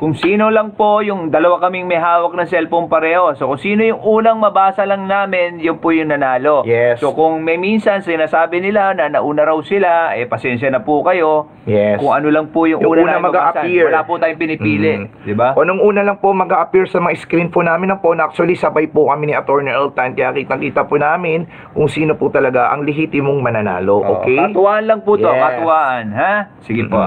kung sino lang po yung dalawa kaming may hawak ng cellphone pareho. So kung sino yung unang mabasa lang namin, yun po yung nanalo. Yes. So kung may minsan sinasabi nila na nauna raw sila, pasensya na po kayo. Yes. Kung ano lang po yung, Yung una una na mabasa. mag-a-appear. Wala po tayong pinipili. Di ba? O nung una lang po mag-a-appear sa mga screen po namin ng phone, actually sabay po kami ni Atty. Eltan, kaya kitang-kita po namin kung sino po talaga ang lehitimong mananalo, okay? Katuwaan lang po to. Yes. Katuwaan. Ha? Sige po.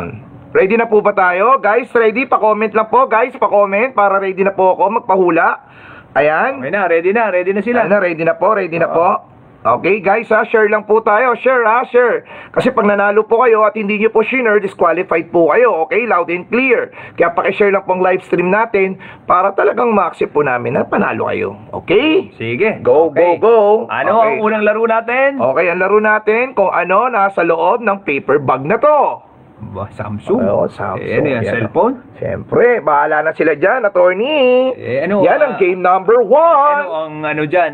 Ready na po ba tayo? Guys, ready? Pa-comment lang po, guys. Pa-comment para ready na po ako magpahula. Ayan. Okay na. Ready na. Ready na sila. Ano, ready na po, ready na po. Okay, guys, share lang po tayo. Share, share. Kasi pag nanalo po kayo at hindi nyo po share, disqualified po kayo. Okay, loud and clear. Kaya pakishare lang po ang live stream natin para talagang ma-accept po namin na panalo kayo. Okay? Sige. Go, Okay. go, go. Ano ang Okay. unang laro natin? Okay, ang laro natin kung ano nasa loob ng paper bag na to. Samsung. Oo, Samsung. Ano yan? Yan. Cellphone? Siyempre, bahala na sila dyan, attorney. Ano? Yan ang game number 1. Ano ang ano dyan?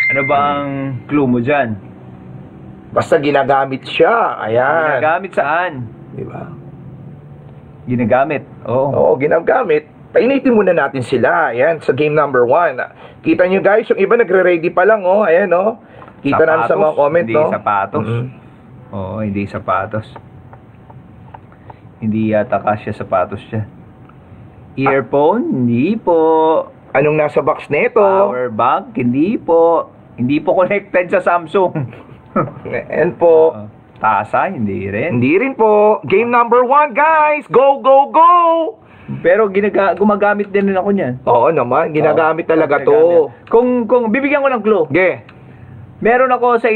Ano ba ang clue mo dyan? Basta ginagamit siya. Ayan. Ginagamit saan? Diba? Ginagamit. Oo. Oo, ginagamit. Painitin muna natin sila. Ayan, sa game number 1. Kita nyo guys, yung iba nagre-ready pa lang. Oh. Ayan, oh. Kita namin sa mga comment. Hindi sapatos. Oo, hindi sapatos. Hindi yata kasya sapatos siya. Earphone? Hindi po. Anong nasa box nito? Power bank? Hindi po. Hindi po connected sa Samsung. Ayan po. Tasa? Hindi rin. Hindi rin po. Game number 1, guys. Go, go, go! Pero gumagamit din rin ako niyan. Oo naman, ginagamit talaga Ginagamit. to. Kung bibigyan ko ng clue. Okay. Meron ako sa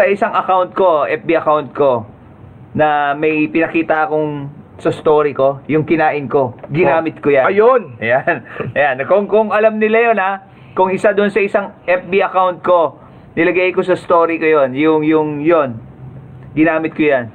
isang account ko, FB account ko, na may pinakita akong sa story ko, yung kinain ko. Ginamit ko yan. Ayun. Ayan. Ayan. Kung alam nila yun kung isa doon sa isang FB account ko, nilagay ko sa story ko yun. Yun. Ginamit ko yan.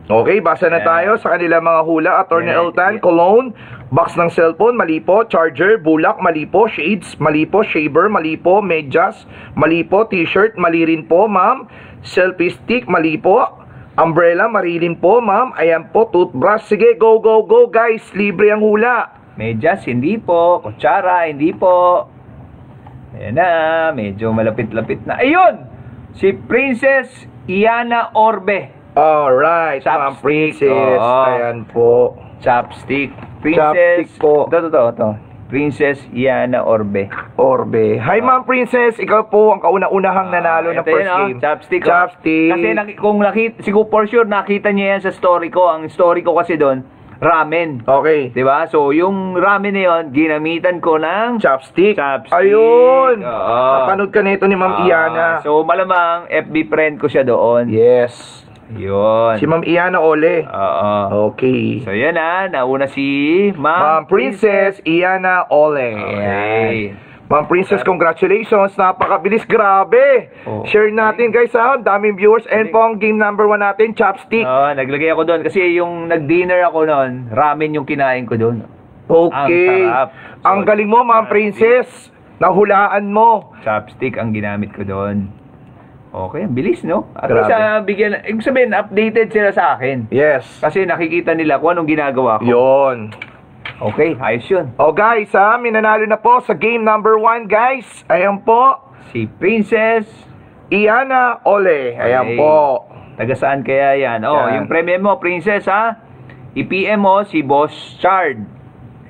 Okay, basa na tayo sa kanila mga hula. Atty. Eltan, cologne, box ng cellphone, mali po, charger, bulak, mali po, shades, mali po, shaver, mali po, medyas, mali po, t-shirt, mali rin po, ma'am, selfie stick, mali po, umbrella, mali rin po, ma'am, ayan po, toothbrush, sige, go, go, go, guys, libre ang hula. Medyas, hindi po. Kutsara, hindi po. Ayan na, medyo malapit-lapit na. Ayun! Si Princess Iana Orbe. Alright, ma'am, Chopstick, princess, oo. ayan po. Chopstick. Princess. Chopstick po. Ito. Princess Yana Orbe. Orbe. Hi, Ma'am Princess. Ikaw po ang kauna-unahang nanalo ng Ito first yun, game. Chopstick. Chopstick. Kasi kung nakita, siguro for sure nakita niya yan sa story ko. Ang story ko kasi doon, ramen. Okay. 'Di ba? So, yung ramen na yun, ginamitan ko ng Chopstick. Chopstick. Ayun. Oo. Napanood ka nito ni Ma'am Iana. So, malamang FB friend ko siya doon. Yes. Yun. Si Ma'am Iana Ole. Oo. Okay. So, yan nauna si Ma'am Princess Iana Ole. Okay. Ma'am Princess, congratulations. Napakabilis. Grabe. Oh. Share natin, guys, ha. Daming viewers. And po ang game number 1 natin, Chopstick. Naglagay ako doon kasi yung nag-dinner ako noon, ramen yung kinain ko doon. Okay. Ang sarap. Ang galing mo, Ma'am Princess. Nahulaan mo. Chopstick ang ginamit ko doon. Okay, ang bilis, no? At Grabe. bigyan, ibig sabihin, updated sila sa akin. Yes. Kasi nakikita nila kung anong ginagawa ko. Yon. Okay, ayos yun. O guys, ha, minanalo na po sa game number 1, guys. Ayan po, Si Princess, Iana Ole. Ayan Okay. po. taga saan kaya yan? Yan. Yung premium mo, Princess, ha? I-PM mo si Boss Chard.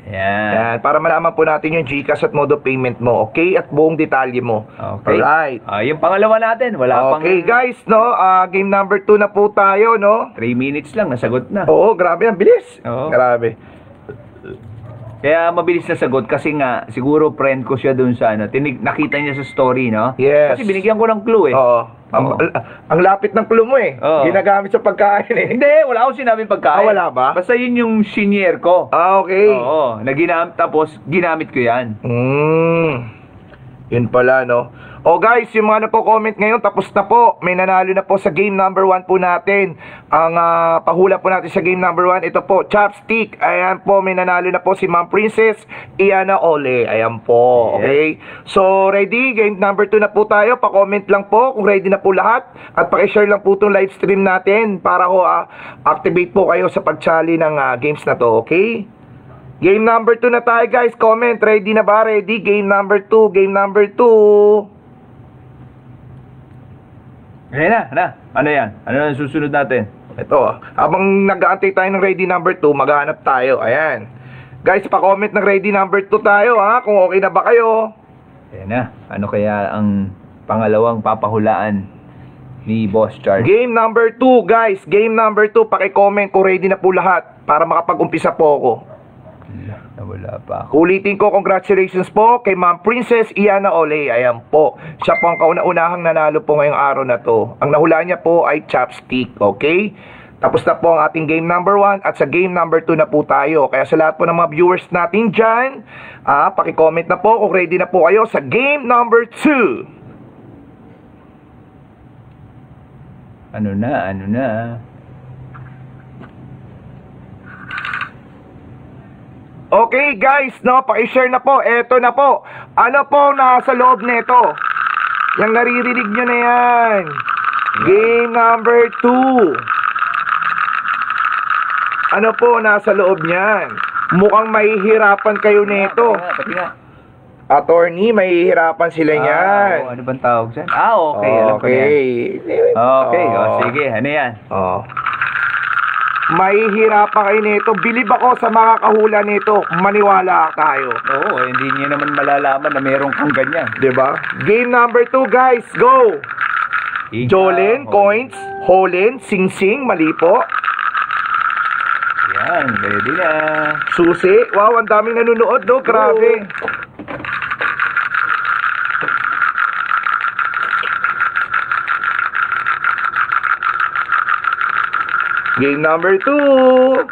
Yan. Yan, para malaman po natin yung GCash at mode of payment mo, okay? At buong detalye mo. Okay. Alright. Yung pangalawa natin, wala pang... Okay, guys, no? Game number 2 na po tayo, no? 3 minutes lang, nasagot na. Oo, grabe, ang bilis. Oo. Grabe. Kaya mabilis na sagot kasi nga, siguro friend ko siya dun sa nakita niya sa story, no? Yes. Kasi binigyan ko ng clue, eh. Oo. Oo. Ang lapit ng clue mo, eh. Oo. Ginagamit sa pagkain, eh. Hindi, wala akong sinabing pagkain. Wala ba? Basta yun yung senior ko. Okay. Oo, tapos ginamit ko yan. Yun pala, no? O guys, yung mga comment ngayon, tapos na po. May nanalo na po sa game number 1 po natin. Ang pahula po natin sa game number 1, ito po, Chopstick. Ayan po, may nanalo na po si Ma'am Princess Iana Ole. Ayan po, okay? So, ready? Game number 2 na po tayo. Pa-comment lang po kung ready na po lahat. At paki-share lang po itong live stream natin para ho activate po kayo sa pag-challenge ng games na to, okay? Game number 2 na tayo, guys. Comment, ready na ba? Ready? Game number 2. Game number 2. Ayan na. Ano yan? Ano na susunod natin? Ito, habang nag-aantay tayo ng ready number 2, maghanap tayo. Ayan. Guys, pa-comment ng ready number 2 tayo, ha? Kung okay na ba kayo. Ayan na. Ano kaya ang pangalawang papahulaan ni Boss Chard? Game number 2, guys. Game number 2, paki-comment kung ready na po lahat para makapag-umpisa po ako. Wala pa ako. Ulitin ko, congratulations po kay Ma'am Princess Iana Ole. Ayan po. Siya po ang kauna-unahang nanalo po ngayong araw na to. Ang nahulaan niya po ay Chopstick, okay? Tapos na po ang ating game number 1 at sa game number 2 na po tayo. Kaya sa lahat po ng mga viewers natin dyan, paki-comment na po kung ready na po kayo sa game number 2. Ano na? Okay guys, no, paki-share na po. Eto na po. Ano po nasa loob nito? Yang naririnig nyo na yan. Game number 2. Ano po nasa loob niyan? Mukhang mahihirapan kayo nito. Pati nga. Attorney, mahihirapan sila niyan. Ano bang tawag dyan? Okay. Alam ko yan. Okay. Sige. Ano yan? Mahihirapan kayo nito. Bilib ako sa mga kahula nito. Maniwala tayo. Oo, hindi niyo naman malalaman na meron kang ganyan. Diba? Game number 2, guys. Go! Jolene, coins, Holen, Sing-Sing, mali po. Yan, ready na. Susi. Wow, ang daming nanonood, no? Grabe. Game number 2.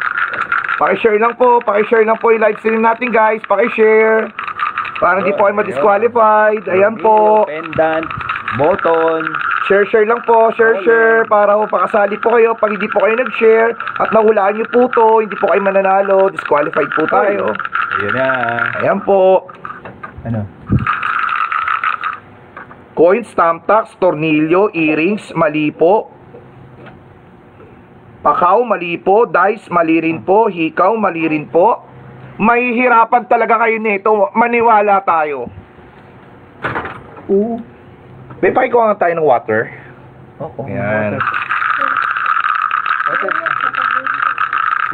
Paki-share lang po yung live stream natin, guys. Paki-share. Para hindi po kayo ma-disqualified. Ayan po. Pendant, button. Share lang po. Share. Para po pakasali po kayo. Pag hindi po kayo nag-share at nahulaan nyo po to, hindi po kayo mananalo. Disqualified po tayo. Ayan na. Ayan po. Ano? Coins, thumbtacks, tornilyo, earrings, mali po. Pakaw, mali po. Dice, mali rin po. Hikaw, mali rin po. Mahihirapan talaga kayo nito. Maniwala tayo. May pakikuha nga tayo ng water. Ayan.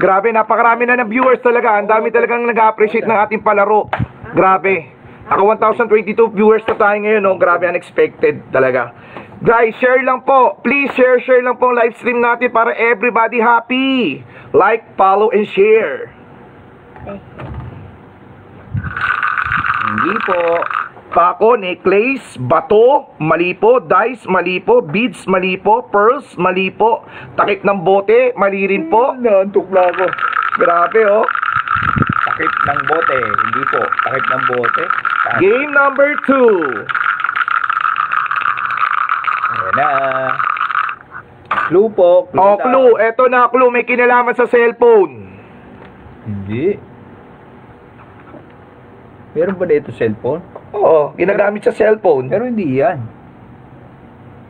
Grabe, napakarami na ng viewers talaga. Ang dami talagang nag-appreciate ng ating palaro. Grabe. Ako 1,022 viewers na tayo ngayon, no? Grabe, unexpected talaga. Guys, share lang po. Please share lang po ang live stream natin para everybody happy. Like, follow, and share. Hindi po. Pako, necklace, bato, mali po, dice, mali po, beads, mali po, pearls, mali po, takip ng bote, mali rin po. Naantok na ako. Grabe, oh. Takip ng bote. Hindi po. Takip ng bote. Game number 2. Ayan na. Clue po. Oh, clue. Eto na, clue. May kinalaman sa cellphone. Hindi. Meron ba dito cellphone? Oo, ginagamit sa cellphone. Pero hindi yan.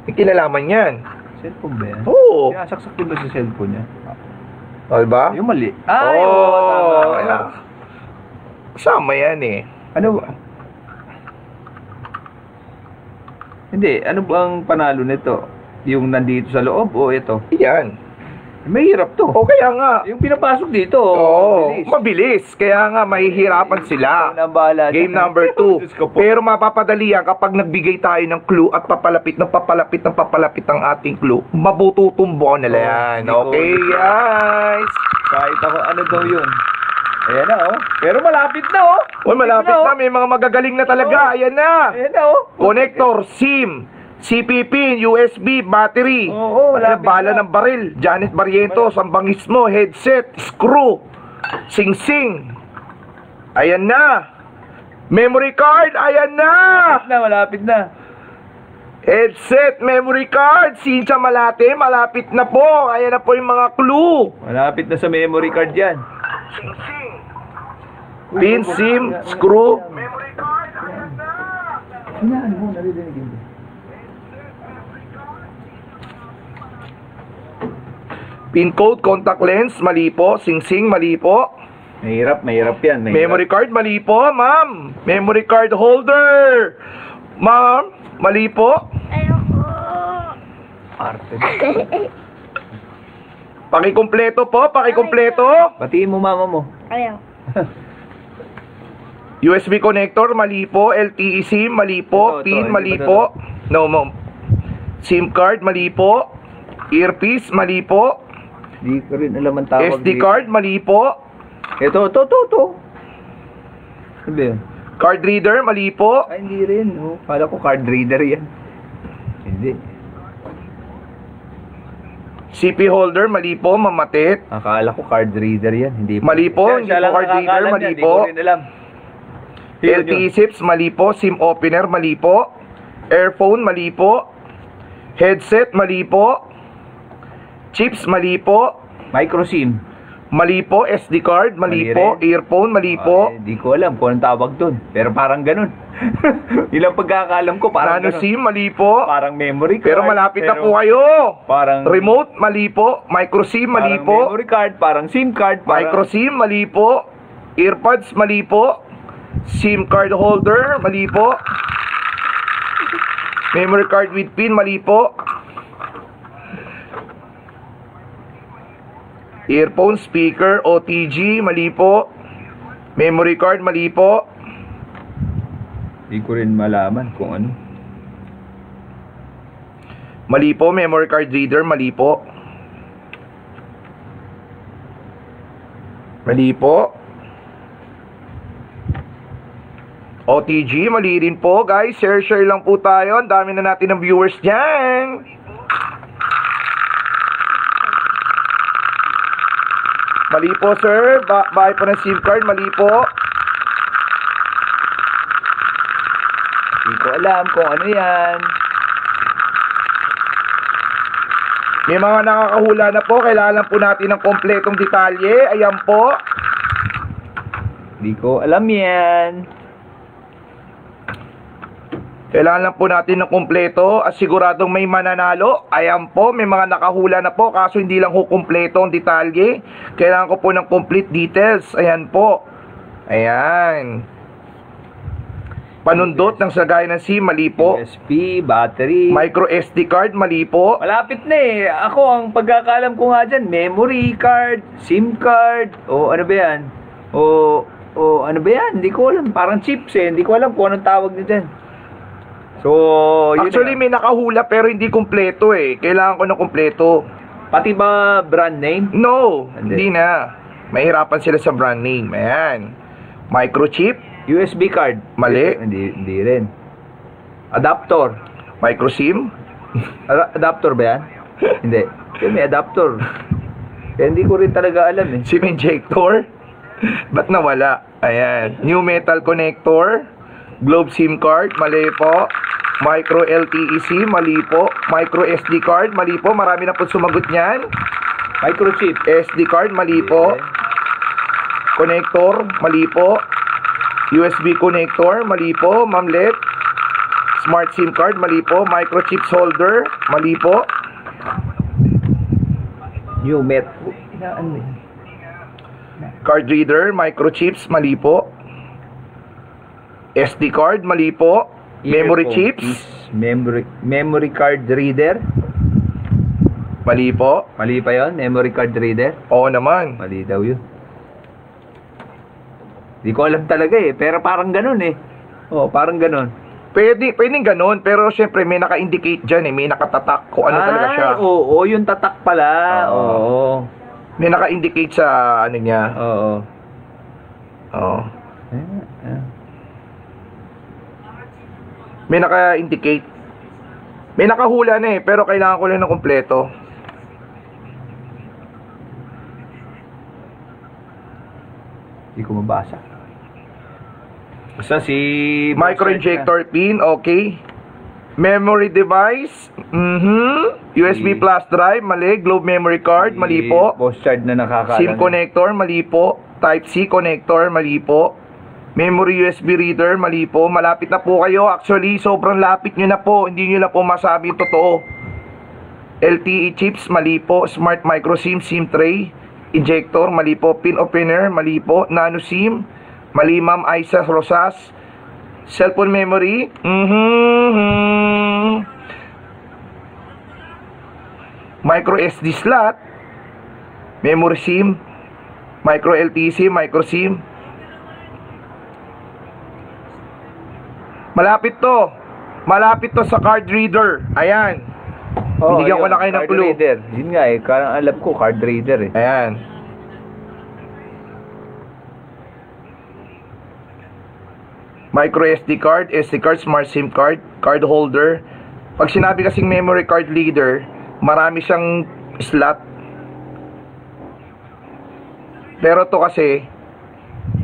May kinalaman yan. Cellphone ba yan? Oo. Sinasaksak din ba sa cellphone niya? O, diba? Yung mali. Oh, Tama. kasama yan eh. Ano ba? Hindi. Ano ba ang panalo nito? Yung nandito sa loob o ito? Yan. Mahirap to. O kaya nga. Yung pinapasok dito. Oo, mabilis. mabilis. Kaya nga, mahihirapan sila. Ang bahala Game dyan. number Diyos 2. ko po. Pero mapapadali yan kapag nagbigay tayo ng clue at papalapit ang ating clue. Mabututumbo nila yan. Hindi ko- Okay, guys. Kahit ako, ano daw yun? Ayan na, oh. Pero malapit na, oh. Uy, malapit na. May mga magagaling na talaga. Ayan na. Ayan na, oh. Connector, SIM, CPP, USB, battery. Oo, malapit bala na. ng baril. Janet Barrientos, ang bangis mo, headset, screw, sing-sing. Ayan na. Memory card, ayan na. Malapit na. Headset, memory card, Cynthia Malate, malapit na po. Ayan na po yung mga clue. Malapit na sa memory card yan. Pin, SIM, screw. Ano mo, narinig hindi. Pin code, contact lens, mali po. Sing-sing, mali po. Mahirap yan. Mahirap. Memory card, mali po, ma'am. Memory card holder. Ma'am, mali po. Arte. Pakikumpleto po, pakikumpleto. Batiin mo mama mo. Ayaw. USB connector, mali po. LTE SIM, mali po. Ito, Pin, hindi mali ba po. No, ma'am. SIM card, mali po. Earpiece, mali po. Di ko rin alam ang tawag. SD card, mali po. Ito. Ano ba yan? Card reader, mali po. Ay, hindi rin. Oh. Kala ko card reader yan. Hindi. CP holder, mali po, mamatit. Akala ko card reader yan. Hindi Mali po, hindi Siya po lang card reader, nakakaalam mali yan, po. Hindi ko rin alam. Yun, LTE yun. chips, mali po. SIM opener, mali po. Earphone, mali po. Headset, mali po. Chips, mali po. Micro SIM. Mali po. SD card, mali Mali po. rin. Earphone, mali po. Hindi ko alam kung anong tawag doon. Pero parang ganun. Ilang pagkakaalam ko, parang Nano ganun. SIM, mali po. Parang memory card. Pero malapit na pero po kayo. Parang Remote, mali po. Micro SIM, mali parang po. memory card, parang SIM card. Micro SIM, mali po. Earpods, mali po. SIM card holder, mali po. Memory card with pin, mali po. Earphone, speaker, OTG, mali po. Memory card, mali po. Hindi ko rin malaman kung ano. Mali po, memory card reader, mali po. Mali po. OTG, mali rin po. Guys, share lang po tayo. Ang dami na natin ng viewers dyan. Mali po, sir. Bahay po ng SIM card, mali po. Hindi ko alam kung ano yan. May mga nakakahula na po. Kailangan po natin ng kompletong detalye. Ayan po. Hindi ko alam yan. Kailangan lang po natin ng kompleto at siguradong may mananalo. Ayan po, may mga nakahula na po kaso hindi lang ho kompleto ang detalye. Kailangan ko po ng complete details. Ayan po. Ayan. Panundot ng sagay ng SIM, mali po. USB, battery. Micro SD card, mali po. Malapit na eh. Ako, ang pagkakaalam ko nga dyan, memory card, SIM card, o ano ba yan? O O ano ba yan? Hindi ko alam. Parang chips eh. Hindi ko alam kung anong tawag nito yan. So, yun Actually, na. may nakahula pero hindi kumpleto eh. Kailangan ko ng kumpleto. Pati ba brand name? No, Hindi. hindi na. Mahirapan sila sa brand name. Ayan. Microchip, USB card? Mali. Hindi rin. Adapter? microSIM, Adapter ba yan? Hindi. Kasi may adapter. Kaya hindi ko rin talaga alam eh. SIM injector. Ba't nawala? Ayan. New metal connector, globe SIM card, mali po. Micro LTE SIM, mali po. Micro SD card, mali po. Marami na po sumagot niyan. Microchip? SD card, mali po. Connector, mali po. USB connector, mali po. Mamlet. Smart SIM card, mali po. Microchip holder, mali po. New Met. Card reader, microchips, mali po. SD card, mali po. Memory Earphone chips, is memory card reader? mali po. Mali pa yon? Memory card reader? Oo naman. Mali daw yun. Di ko alam talaga eh. Pero parang ganun eh. Oo, parang ganun. Pwedeng ganun, pero syempre may naka-indicate dyan eh. May nakatatak kung ano talaga siya. Oo, yung tatak pala. Oo. May naka-indicate sa ano niya. Oo. Oo. May naka-indicate. May nakahula na eh, pero kailangan ko lang ng kumpleto. Hindi ko mabasa. Basta si... Micro-injector pin, okay. Memory device, USB flash drive, mali. Globe memory card, mali po. Post card na nakakaalam. SIM connector, mali po. Type-C connector, mali po. Memory USB reader, mali po. Malapit na po kayo. Actually, sobrang lapit nyo na po. Hindi nyo na po masabi yung totoo. LTE chips, mali po. Smart micro SIM, SIM tray. Injector, mali po. Pin opener, mali po. Nano SIM, mali ma'am Aiza Rosas. Cellphone memory, micro SD slot. Memory SIM, micro LTE SIM, micro SIM. Malapit to. Malapit to sa card reader. Ayan. Binigyan ko na kayo ng card clue. reader. Yun nga eh. Karang alam ko, card reader eh. Ayan. Micro SD card, SD card, smart SIM card, card holder. Pag sinabi kasing memory card reader, marami siyang slot. Pero to kasi,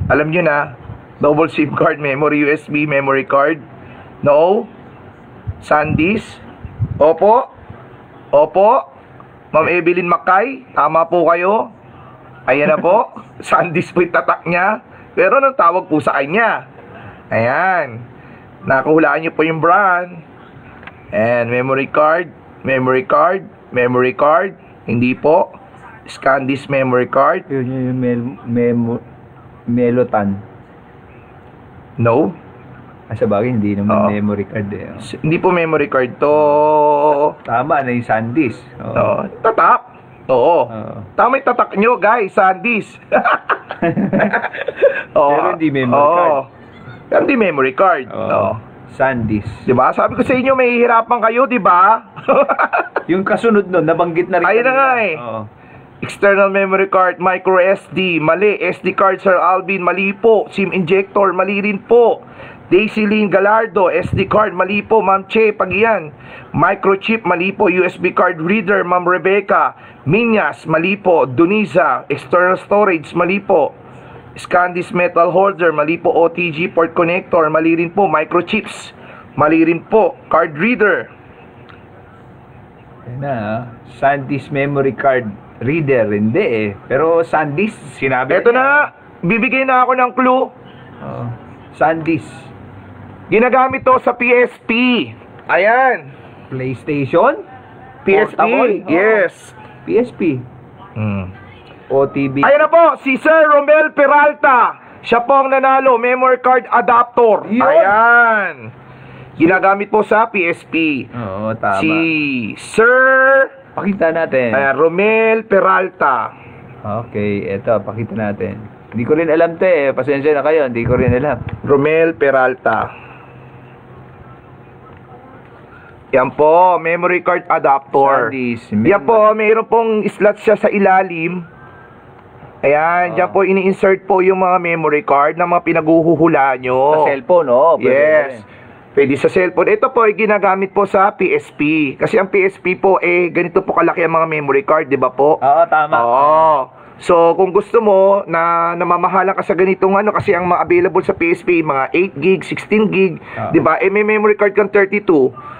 alam nyo na, double SIM card, memory USB, memory card. No. SanDisk. Opo. Opo. Ma'am Evelyn Makay, tama po kayo. Ayan na po. SanDisk po yung tatak niya. Pero anong tawag po sa kanya? Ayan. Nakuhulaan niyo po yung brand. And memory card, memory card, memory card. Hindi po. SanDisk memory card. Yun yung Melotan. No. Sa bagay, hindi naman Oo. memory card eh. Hindi po memory card to. Tama na yung SanDisk. Oo. Tatak. Oo. Oo. Tama yung tatak nyo, guys. SanDisk. Pero hindi memory card. Pero hindi memory card. Oo. SanDisk. Diba? Sabi ko sa inyo, may hihirapan kayo, diba? Yung kasunod nun, nabanggit na rin. Ayun na kanina. nga eh. Oo. External memory card, micro SD, mali. SD card, Sir Alvin, mali po. SIM injector, mali rin po. Daisy Lynn Galardo, SD card, mali po. Ma'am Che, pag yan. Microchip, mali po. USB card reader, Ma'am Rebecca. Minyas, mali po. Duniza, external storage, mali po. SanDisk metal holder, mali po. OTG port connector, mali rin po. Microchips, mali rin po. Card reader, Ayun na, SanDisk memory card reader, hindi eh. Pero SanDisk, sinabi eto na, bibigay na ako ng clue. Oo. SanDisk. Ginagamit to sa PSP. Ayan. PlayStation? PSP, Portable? Oo. yes. PSP. OTB. Ayan na po, si Sir Romel Peralta. Siya po ang nanalo, memory card adapter. Yun. Ayan. Ginagamit po sa PSP. Oo, tama. Si Sir Pakita natin. Romel Peralta. Okay, eto, pakita natin. Hindi ko rin alam to eh. Pasensya na kayo, hindi ko rin alam. Romel Peralta. Yan po, memory card adapter. Sandisk, Yan po, mayroon pong slot siya sa ilalim. Ayan, dyan po ini-insert po yung mga memory card na mga pinaguhuhula nyo. Sa cellphone, oh. Yes. Pwede sa cellphone. Ito po ay ginagamit po sa PSP. Kasi ang PSP po ganito po kalaki ang mga memory card, di ba po? Oo, tama. Oo. So, kung gusto mo na namamahala ka sa ganitong kasi ang mga available sa PSP, mga 8 gig, 16 gig, di ba? May memory card kang 32.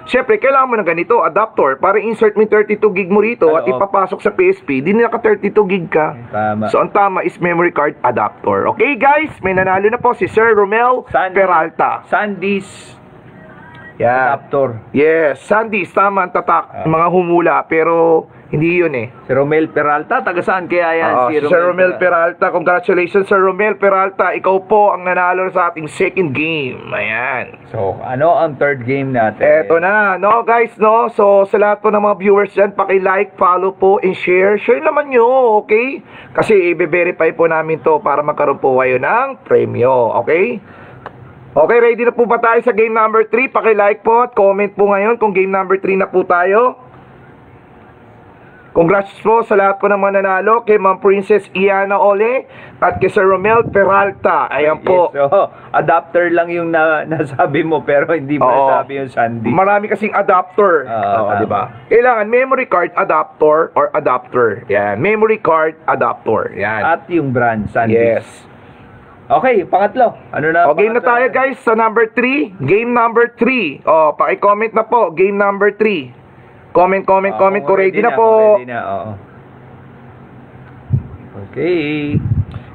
Siyempre, kailangan mo ng ganito, adapter, para insert mo yung 32 gig mo rito at ipapasok sa PSP, di naka 32 gig ka. Tama. So, ang tama is memory card adapter. Okay, guys? May nanalo na po si Sir Romel Peralta. Sandisk Yan. adapter. Yes, Sandisk, tama ang tatak, mga humula, pero hindi yun eh. Si Romel Peralta, taga saan kaya yan? Si Sir Romel Peralta, congratulations Sir Romel Peralta, ikaw po ang nanalo sa ating second game. Ayan. So, ano ang third game natin? Eto na, no guys, no? So, sa lahat po ng mga viewers dyan, paki-like, follow po, and share. Share naman nyo, okay? Kasi i-verify po namin to para magkaroon po kayo ng premyo, okay? Okay, ready na po ba tayo sa game number 3? Paki-like po at comment po ngayon kung game number 3 na po tayo. Congrats po sa lahat po ng mananalo, kay Ma'am Princess Iana Ole at kay Sir Romel Peralta. Ayan po. Yes, so, adapter lang yung nasabi mo pero hindi mo nasabi yung Sandisk. Marami kasing adapter. Di ba? Kailangan memory card adapter or adapter. Yan, memory card adapter. Yan. At yung brand, Sandisk. Yes. Okay, pangatlo. Ano na? O, game na tayo guys sa number 3. Game number 3. O, paki-comment na po. Game number 3. Comment kung ready na po. Ready na, oo. Okay.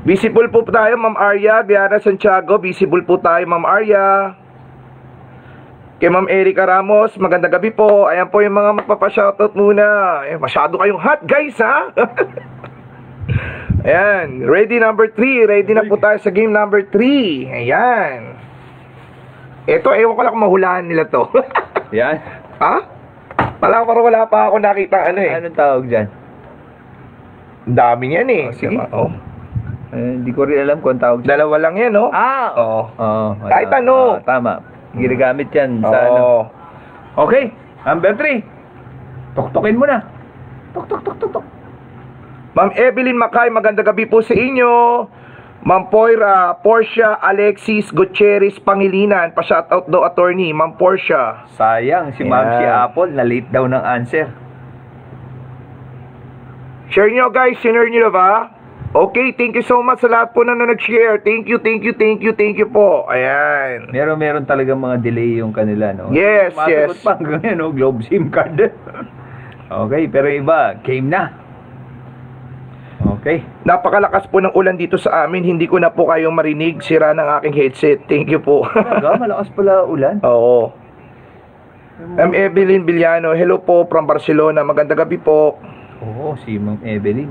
Visible po tayo, Ma'am Arya, Viana Santiago. Visible po tayo, Ma'am Arya. Kay Ma'am Erica Ramos, magandang gabi po. Ayan po yung mga magpapashoutout muna. Masyado kayong hot guys, ha? Ayan, ready number 3. Ready na po tayo sa game number 3. Ayan. Ito, ewan ko lang kung mahulaan nila to. Yan. Ha? Wala pa ako nakita Anong tawag dyan? Ang dami yan eh. Sige. Hindi ko rin alam kung ang tawag dyan. Dalawa lang yan, no? Oo. Kahit ano. Tama. Ginagamit yan sa Okay. Number 3. Tuktukin mo na. Tuk. Ma'am Evelyn Macay, magandang gabi po sa inyo. Ma'am Poira, Portia, Alexis, Gutierrez, Pangilinan, pa-shoutout daw attorney, Ma'am Portia. Sayang, si Ma'am si Apple, na-late daw ng answer. Share nyo guys, share nyo na ba? Okay, thank you so much sa lahat po na nag-share. Thank you po. Ayan. Meron talaga mga delay yung kanila, no? Yes. Pa hanggang no? Globe SIM card. Okay, pero iba, game na. Okay. Napakalakas po ng ulan dito sa amin. Hindi ko na po kayong marinig. Sira ng aking headset. Thank you po. Malakas pala ulan. Oo. Ma'am Evelyn Villano, hello po from Barcelona. Magandang gabi po. Oo, si Ma'am Evelyn.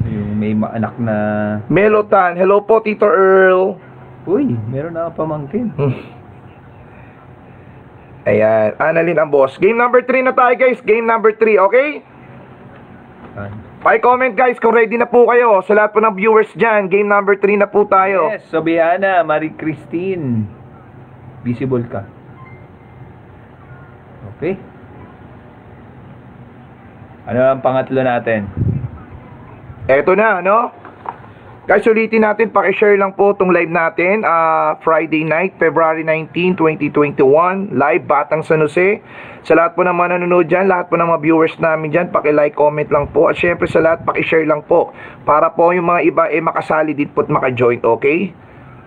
Yung may anak na... Melotan, hello po Tito Earl. Uy, meron na pamangkin. Ayan, Annalyn ang boss. Game number 3 na tayo guys. Game number 3, okay? Pa-comment guys kung ready na po kayo. Sa lahat po ng viewers dyan, game number 3 na po tayo. Yes, so Biana, Marie Christine, visible ka. Okay. Ano ang pangatlo natin? Eto na, no? Guys, ulitin natin, pakishare lang po itong live natin. Friday night, February 19, 2021. Live, Batang San Jose. Sa lahat po ng mga nanonood dyan, lahat po ng mga viewers namin dyan, paki-like, comment lang po. At syempre sa lahat, pakishare lang po. Para po yung mga iba makasali din po at maka-join, okay?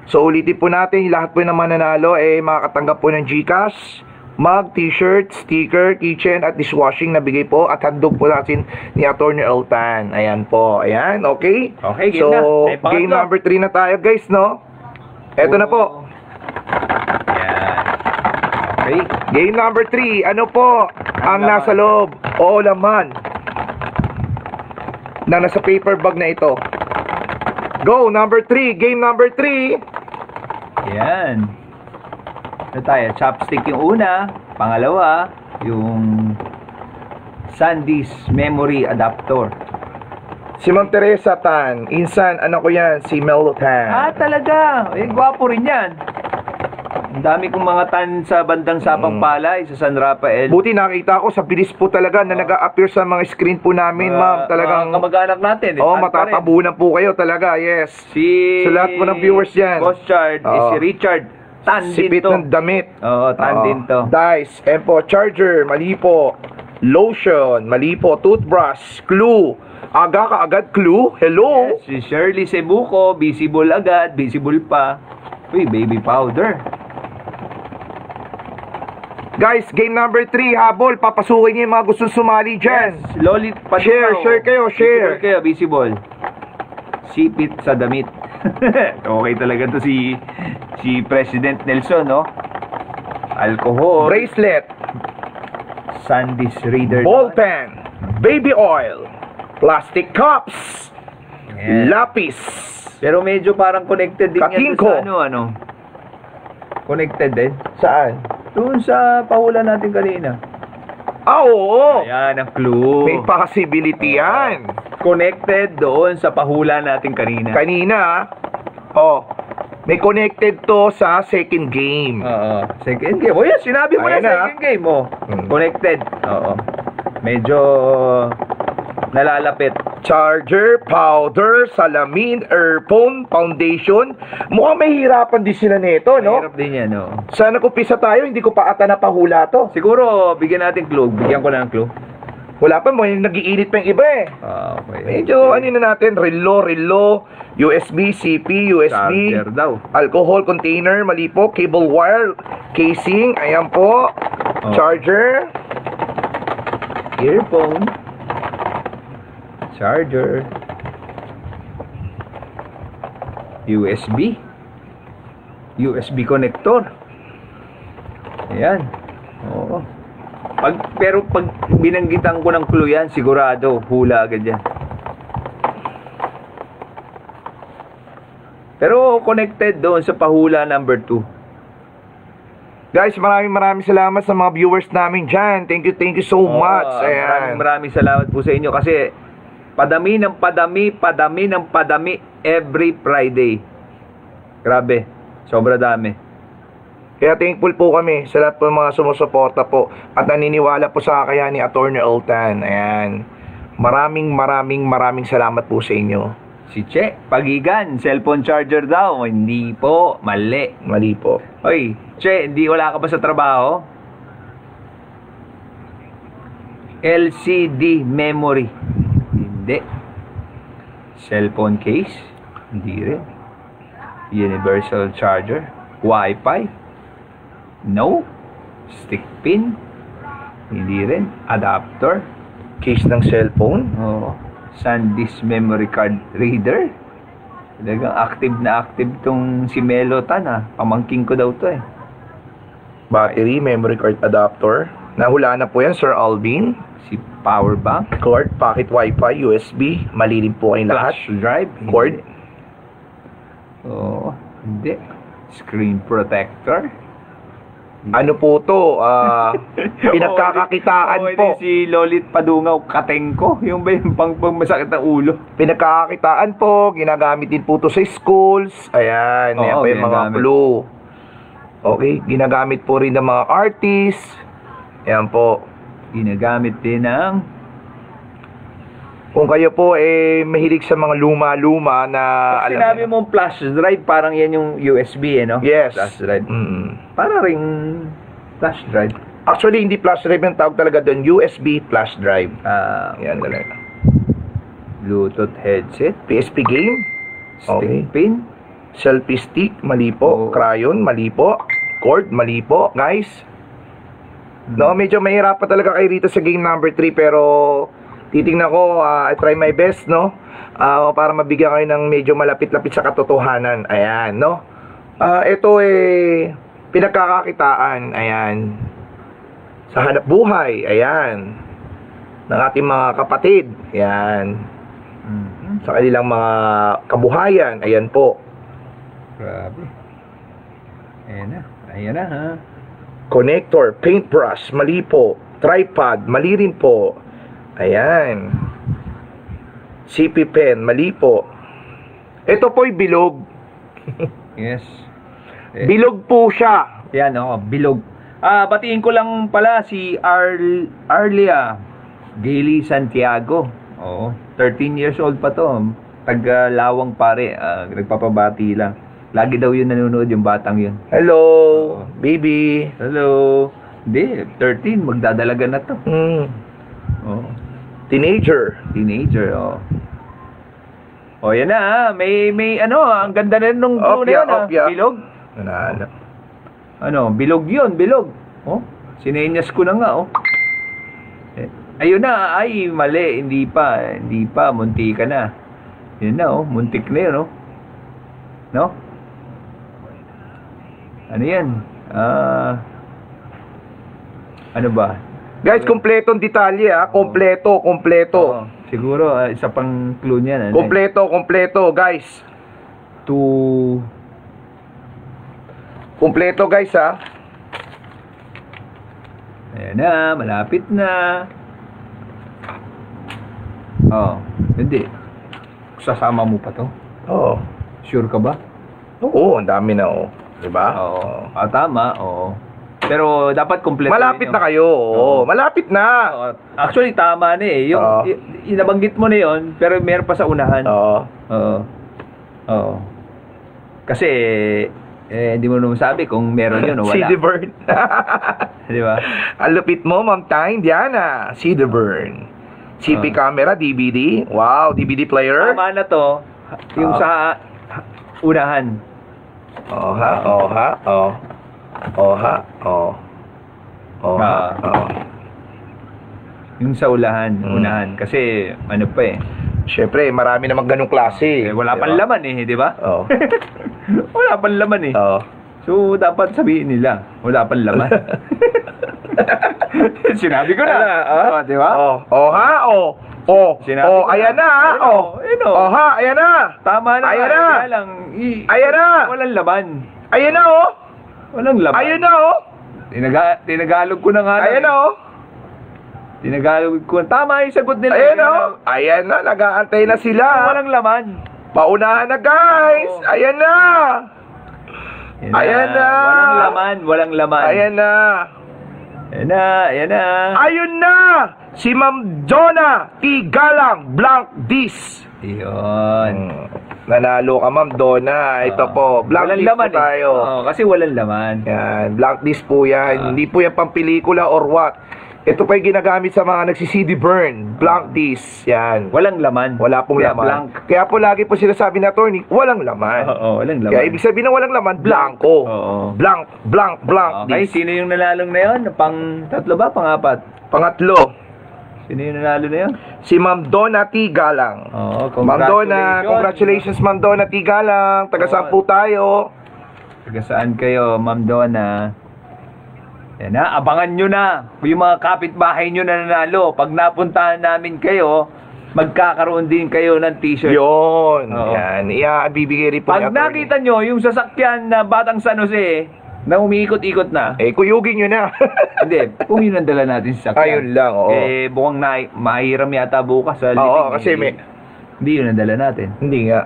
So ulitin po natin, lahat po ng mga nanalo makakatanggap po ng GCash, mug, t-shirt, sticker, keychain at dishwashing na bigay po at handog po natin ni Attorney Eltan. Ayan po, ayan, okay? Okay, game so, na. Game number 3 na tayo guys, no? Eto na po. Ayan. Okay. Game number 3, ano po ang nasa loob o laman na nasa paper bag na ito? Go, number 3, game number 3. Ayan. Ano tayo? Chopstick yung una. Pangalawa, yung Sandisk memory adapter. Si Ma'am Teresa Tan. Insan, ano ko yan? Si Melo Tan. Talaga. Eh, gwapo rin yan. Ang dami kong mga tan sa bandang Sapang Palay, sa San Rafael. Buti nakita ko sa bilis po talaga na nag-a-appear sa mga screen po namin, ma'am. Talagang, kamag-anak natin. oh, Tan pa rin. matatabunan po kayo talaga, yes. Si... Sa lahat po ng viewers yan. Boss Chard, Oo. si Richard. Tan din Sipit to. ng damit. Oo, tan Oo. din to. Dice, and po, charger, mali po. Lotion, mali po. Toothbrush, clue. Aga ka agad, clue. Hello? Yes, si Shirley Cebuco, visible agad, visible pa. Uy, baby powder. Guys, game number 3, habol. Papasukin niyo yung mga gustong sumali dyan. Yes, Lolit Paduaw. Share kayo, share. Visible kayo, visible. Sipit sa damit. Okay talaga to si President Nelson, no? Alcohol. Bracelet, Sandy's Reader. ball pen, baby oil, plastic cups, Yes. lapis. Pero medyo parang connected din yan Katingko. doon sa ano. Connected din. Saan? Doon sa pahula natin kanina. Ah, oo. Ayan ang clue. May possibility yan. Connected doon sa pahula natin kanina. Kanina, oh, may connected to sa second game. Oo. Second game. O yan, sinabi mo Ayan na na. second game mo. Connected. Oo. Medyo nalalapit. Charger, powder, salamin, earphone, foundation. Mukhang mahihirapan din sila nito, no? Mahirap din yan, no? Sana kupisa tayo, hindi ko pa ata napahula to. Siguro, bigyan natin clue. Bigyan ko na ng clue. Wala pa mo, nag-iinit pa yung iba eh. Okay. Medyo, ano na natin, relo, USB, CP, USB, Charger daw. alcohol container, mali po, cable wire, casing, ayan po, Oh. charger, Earphone. Charger. USB. USB connector. Ayan. Oo. Pero pag binanggitan ko ng clue yan, sigurado, hula agad yan. Pero connected doon sa pahula number 2. Guys, maraming salamat sa mga viewers namin dyan. Thank you so much. Ayan. Maraming salamat po sa inyo kasi padami ng padami every Friday. Grabe. Sobra dami. Kaya thankful po kami sa lahat po ng mga sumusuporta po at naniniwala po sa kakayahan ni Attorney Ultan. Ayan. Maraming salamat po sa inyo. Si Che, Pagigan, cellphone charger daw. Hindi po, mali. Mali po. Oy, Che, wala ka ba sa trabaho? LCD memory. Hindi. Cellphone case? Hindi rin. Universal charger? Wi-Fi? No. Stick pin? Hindi rin. Adapter? Case ng cellphone. Oo. SanDisk memory card reader? Talagang active na active tong si Melo Tan, ha. Pamangking ko daw to, eh. Battery, memory card adapter. Nahula na po yan, Sir Alvin. Si power bank? Cord, pocket wifi, USB. Mali rin po kayong lahat. Flash drive? Cord. Oo, hindi. Screen protector? Ano po to? Pinagkakakitaan po. Si Lolit Padungaw, Katengko. Yung ba yung pang masakit na ulo? Pinagkakakitaan po. Ginagamit din po to sa schools. Ayan. Oo, Ayan po yung mga ginagamit. clue. Okay. Ginagamit po rin ng mga artists. Ayan po. Ginagamit din ng... Kung kayo po mahilig sa mga luma-luma na Pag sinabi niyo. mong flash drive, parang yan yung USB, no? Yes. Flash drive. Mm. Para ring flash drive. Actually, hindi flash drive yung tawag talaga doon. USB flash drive. Yan talaga. Bluetooth headset. PSP game. Okay. Stick pin. Selfie stick. Mali po. Oo. Crayon. Mali po. Cord. Mali po. Guys. No, medyo mahirap pa talaga kayo rito sa game number 3 pero titingnan ko, I try my best, no? Para mabigyan kayo ng medyo malapit-lapit sa katotohanan. Ayan, no? Ito pinagkakakitaan. Ayan. Sa hanap buhay. Ayan. Ng ating mga kapatid. Ayan. Sa kanilang mga kabuhayan. Ayan po. Grabe. Ayan na. Ayan na, ha? Connector, paintbrush, mali po. Tripod, mali rin po. Ayan. CP Pen, mali po. Ito po'y bilog. Yes. Bilog po siya. Yan, bilog. Batiin ko lang pala si Arlia Gaily Santiago. 13 years old pa to. Taga-Lawang pare. Nagpapabati lang. Lagi daw yun nanonood yung batang yun. Hello, baby. Hello. Hindi, 13. Magdadalaga na to. Teenager. Teenager, yan na, may ang ganda na nung blue na yun, opya. Bilog. Bilog yun, bilog. Sinenyas ko na nga, Ayun na, ay, mali, hindi pa, munti ka na. Yun na, muntik na yun, No? Ano yan? Ano ba? Guys, kompletong detalye kompleto. Siguro, isa pang clue niyan. Kompleto, guys. Kompleto, guys, Ayan na, malapit na. Hindi. Sasama mo pa to? Sure ka ba? Oo, ang dami na, diba? Tama, Pero dapat kompleto. Malapit na kayo, malapit na. Actually, tama na Yung inabanggit mo na yun, pero meron pa sa unahan. Kasi, hindi mo naman sabi kung meron yun o wala. See the burn. Di ba? Ang lupit mo, Ma'am Time, Diana. See the burn. CP camera, DVD. Wow, DVD player. Tama na to. Yung sa unahan. Yung sa unahan. Kasi, ano pa Siyempre, marami namang ganong klase. Wala pang laman di ba? Wala pang laman So, dapat sabihin nila, wala pang laman. Sinabi ko na. Di ba? Ayan na. Ayan na. Tama na. Ayan na. Ayan na. Walang laman. Ayan na, Walang laman. Ayan na, Tinagalog ko na nga. Ayan na, Tinagalog ko. Tama yung sagot nila. Ayan na, Ayan na, nag-aantay na sila. Walang laman. Paunahan na, guys. Ayan na. Ayan na. Walang laman. Ayan na. Ayun na. Si Ma'am Donna T. Galang, blank dis. Yun. Nanalo ka, Ma'am Donna. Ito po, blank walang dis laman po tayo. Kasi walang laman. Yan, blank dis po yan. Hindi po yan pang pelikula or what. Ito pa yung ginagamit sa mga nagsi-CD burn. Blank disc. Yan. Walang laman. Wala pong laman. Blank. Kaya po lagi po sinasabi na attorney, walang laman. Walang laman. Kaya ibig sabihin na walang laman, blanco. Blank. Okay, Disc. sino yung nalalong na yun? Pang tatlo ba? Pang apat? Pangatlo, Sino yung nanalo na yun? si Ma'am Donna T. Galang. Ma'am Donna, congratulations Ma'am Donna T. Galang. Taga saan po tayo? Taga saan kayo, Ma'am Donna? Yan na, abangan nyo na. Yung mga kapitbahay nyo na nanalo. Pag napuntahan namin kayo, magkakaroon din kayo ng t-shirt. Yun. Yan. Bibigay rin po Pag nakita nyo yung sasakyan na Batang San Jose na umiikot-ikot na, kuyugin nyo na. hindi, kung yun ang dala natin sa sasakyan. Ayun lang, Bukang mahiram yata bukas sa living. Kasi hindi yun ang dala natin. Hindi nga.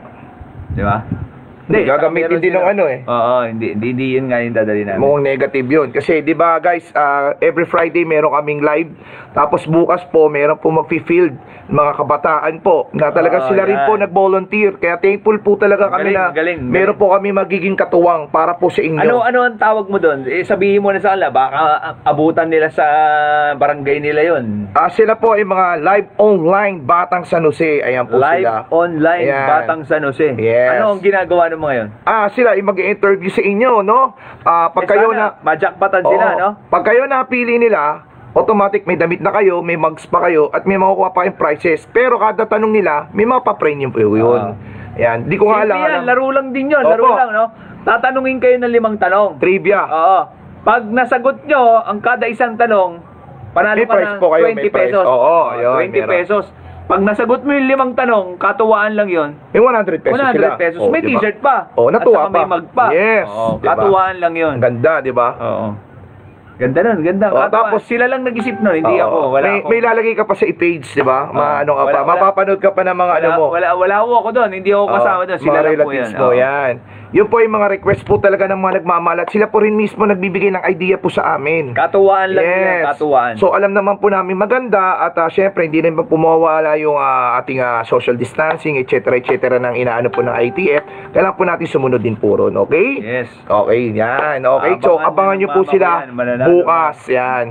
Di ba? Gagamitin din ng hindi yun nga yung dadali namin. Mukhang negative yun. Kasi, di ba guys, every Friday meron kaming live. Tapos bukas po, meron po mag-field mga kabataan po. Na talaga sila rin po nag-volunteer. Kaya thankful po talaga kami galing. meron po kami magiging katuwang para po sa inyo. Ano ang tawag mo doon? Sabihin mo na sa kanila, baka abutan nila sa barangay nila yon. Sila po ay mga live online Batang San Jose. Ayan po live sila. online Ayan. Batang San Jose. Yes. Ano ang ginagawa mo ngayon? Sila ay mag-interview sa inyo, no? Pag kayo na majakpatan sila, no? Pag kayo napili nila, automatic may damit na kayo, may mugs pa kayo, at may makukuha pa kayong prices. Pero kada tanong nila, may mapapremium po yun. Ayan, di ko nga alam. Laro lang din yun, laro lang, no? Tatanungin kayo ng 5 tanong. Trivia. Oo. Pag nasagot nyo, ang kada isang tanong, panalo May ka price ng po kayo, 20 may price. pesos. Oo, yun, 20 pesos. Pag nasagot mo yung 5 tanong, katuwaan lang yun. May 100 pesos 100 sila. pesos. May diba? t-shirt pa. Natuwa at saka may pa. mug pa. Yes. Diba? Katuwaan lang yun. Ang ganda, di ba? Oo. Ganda nun, ganda. Oh, Tapos tapos- sila lang nag-isip nun, hindi Oo. ako. Wala may, ako. may lalagay ka pa sa i-page, di ba? Maano ka pa. wala. Mapapanood ka pa ng mga ano mo. Wala ako doon, hindi ako kasama doon. Sila mga lang po relatives yan. mo, Oo. yan. Yun po yung mga request po talaga ng mga nagmamalat. Sila po rin mismo nagbibigay ng idea po sa amin. Katuwaan lang yan, katuwaan. So alam naman po namin maganda at syempre hindi naman po mawawala yung ating social distancing, etc. ng inaano po ng ITF. Kailangan po natin sumunod din po ron, okay? Yes. Okay, yan. Okay, so abangan nyo po Mama sila ko yan, mananalo bukas, yan.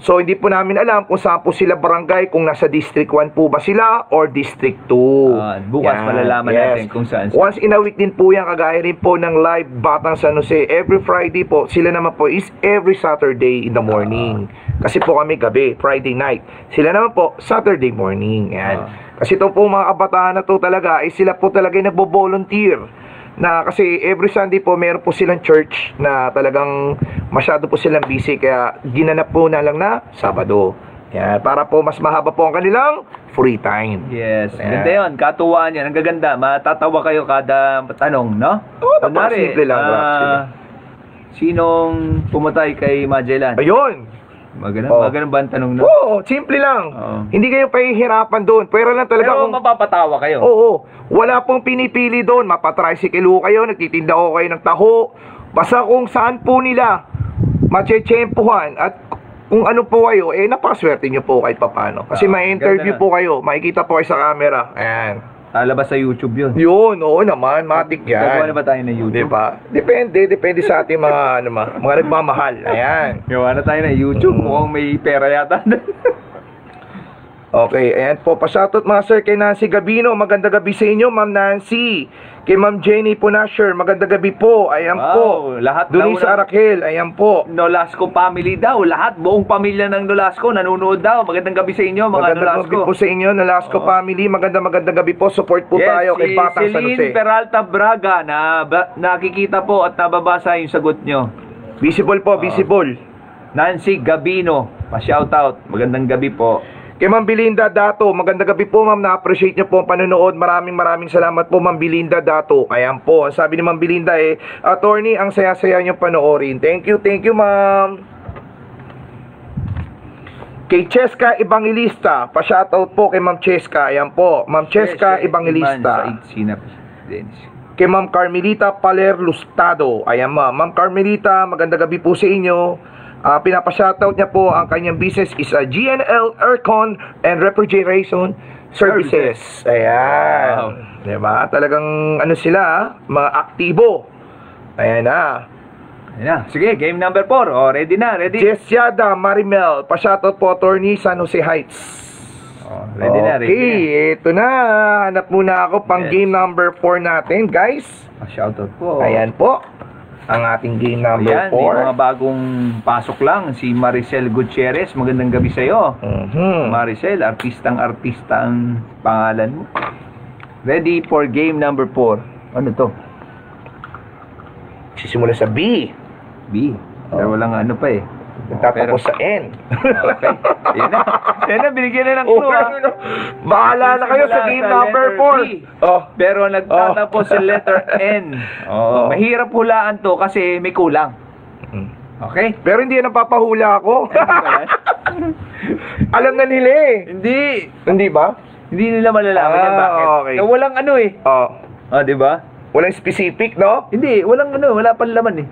So hindi po namin alam kung saan po sila barangay, kung nasa District 1 po ba sila or District 2. Bukas malalaman natin kung saan. Once in a week din po yan, kagaya rin po ng live Batang San Jose. Every Friday po, sila naman po is every Saturday in the morning. Kasi po kami gabi, Friday night. Sila naman po, Saturday morning. Yan. Kasi ito po mga kabataan na to talaga, ay sila po talaga yung nagbo-volunteer. Na kasi every Sunday po meron po silang church na talagang masyado po silang busy, kaya ginanap po na lang na Sabado. Yan, para po mas mahaba po ang kanilang free time. Yes, Ayan. ganda yun. Katuwaan yan. Ang gaganda. Matatawa kayo kada tanong, no? Oo, Kunwari, simple lang, actually. sinong pumatay kay Magellan? Ayun. Maganon ba ang tanong na? Oo, simple lang. Oo. Hindi kayo pahihirapan doon. Pero lang talaga Pero mapapatawa kayo. Oo, wala pong pinipili doon. Mapatricycle ho kayo, nagtitinda ho kayo ng taho. Basta kung saan po nila machechempuhan at kung ano po kayo, napakaswerte nyo po kahit papano. Kasi may interview ganda na. po kayo, makikita po kayo sa camera. Ayan. Lalabas sa YouTube yun. Yun, oo naman, matik Gagawa na yan. ba tayo ng YouTube? Diba? Depende sa ating mga, mga nagmamahal. Ayan. Gawa na tayo ng YouTube. Mukhang may pera yata. Okay, ayan po. Pa-shoutout mga sir kay Nancy Gabino. Maganda gabi sa inyo, Ma'am Nancy. Kay Ma'am Jenny Punasher. Maganda gabi po. Ayan Wow, po. lahat Doon daw sa Arakel. Ayan po. Nolasco family daw. Lahat, buong pamilya ng Nolasco nanonood daw. Magandang gabi sa inyo, mga Magandang Nolasco. gabi po sa inyo, Nolasco family. Magandang gabi po. Support po tayo kay Batang San Celine Jose. Peralta Braga na nakikita po at nababasa yung sagot nyo. Visible po, visible. Nancy Gabino, pa-shoutout. Magandang gabi po. Kay Ma'am Belinda Dato, magandang gabi po ma'am, na-appreciate nyo po ang panonood. Maraming salamat po Ma'am Belinda Dato. Ayan po, ang sabi ni Ma'am Belinda attorney, ang saya-saya nyo panoorin. Thank you ma'am. Kay Cheska Evangelista, pa-shoutout po kay Ma'am Cheska. Ayan po, Ma'am Cheska Evangelista. Kay Ma'am Carmelita Paler Lustado. Ayan ma'am Carmelita, magandang gabi po sa inyo. Pinapa-shoutout niya po ang kanyang business is GNL Aircon and Refrigeration Services. Ayan. Wow. Diba? Talagang ano sila, mga aktibo. Ayan na. Ayan na. Sige, game number 4. Oh, ready na, ready. Jessiada Marimel, pa-shoutout po attorney San Jose Heights. Oh, ready na, ready na. Okay, ito na. Hanap muna ako pang Yes. game number 4 natin, guys. Shoutout po. Ayan po. Ang ating game number Ayan, may 4. mga bagong pasok lang. Si Maricel Gutierrez, magandang gabi sa'yo. Maricel, artista ang pangalan mo. Ready for game number 4. Ano to? Sisimula sa B. B. Pero walang ano pa eh. Nagtatapos sa N. Okay. Yan na. Yan na, binigyan na ng clue ha. Bahala na kayo sa game number 4. Oh. Pero nagtatapos sa letter N. Oh. Mahirap hulaan to kasi may kulang. Okay? Pero hindi yan napapahula ako. Alam na nila eh. Hindi ba? Hindi nila malalaman yan. Bakit? Okay. Walang ano eh. Oh. Di ba? Walang specific, no? Hindi, walang ano, wala pang laman eh.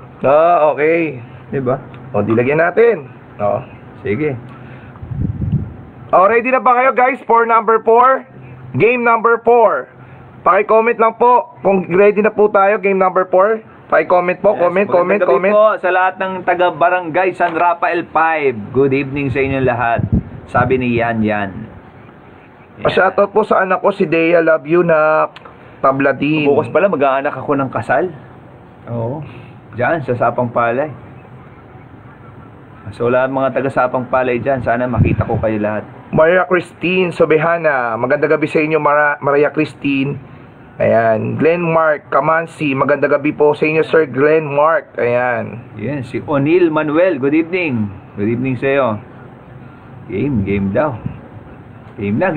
Okay. Di ba? O, dilagyan natin. Oh. Sige. Ready na ba kayo guys for number 4? Game number 4. Paki-comment lang po kung ready na po tayo, game number 4. Paki-comment po, comment. Magandang gabi po sa lahat ng taga-barangay San Rafael 5. Good evening sa inyong lahat. Sabi ni Yan. Pa-shoutout po sa anak ko, si Dea. Love you na Tabladin. Bukas pala mag-aanak ako ng kasal. Oo. Diyan, sa Sapang Palay. So lahat mga taga-Sapang Palay dyan, sana makita ko kayo lahat. Maria Christine Sobehana, magandang gabi sa inyo Maria Christine. Ayan, Glenn Mark Kamansi, magandang gabi po sa inyo Sir Glenn Mark. Ayan. Yan, si O'Neil Manuel, good evening. Good evening sa iyo. Game daw. Game na.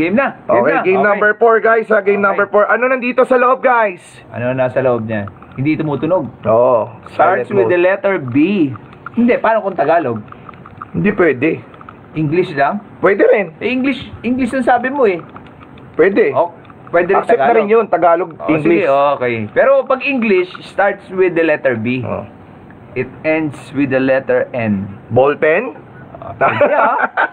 Okay, game number 4 guys, game number 4. Ano nandito sa loob guys? Ano nasa loob niya? Hindi tumutunog. Oo, Starts with the letter B. Hindi, paano kung Tagalog? Hindi pwede. English lang? Pwede rin. English ang sabi mo eh. Pwede. Oh, pwede rin Accept na rin yun, Tagalog, Oh, English. sige, okay. Pero pag English, starts with the letter B. Oh. It ends with the letter N. Ballpen? Pwede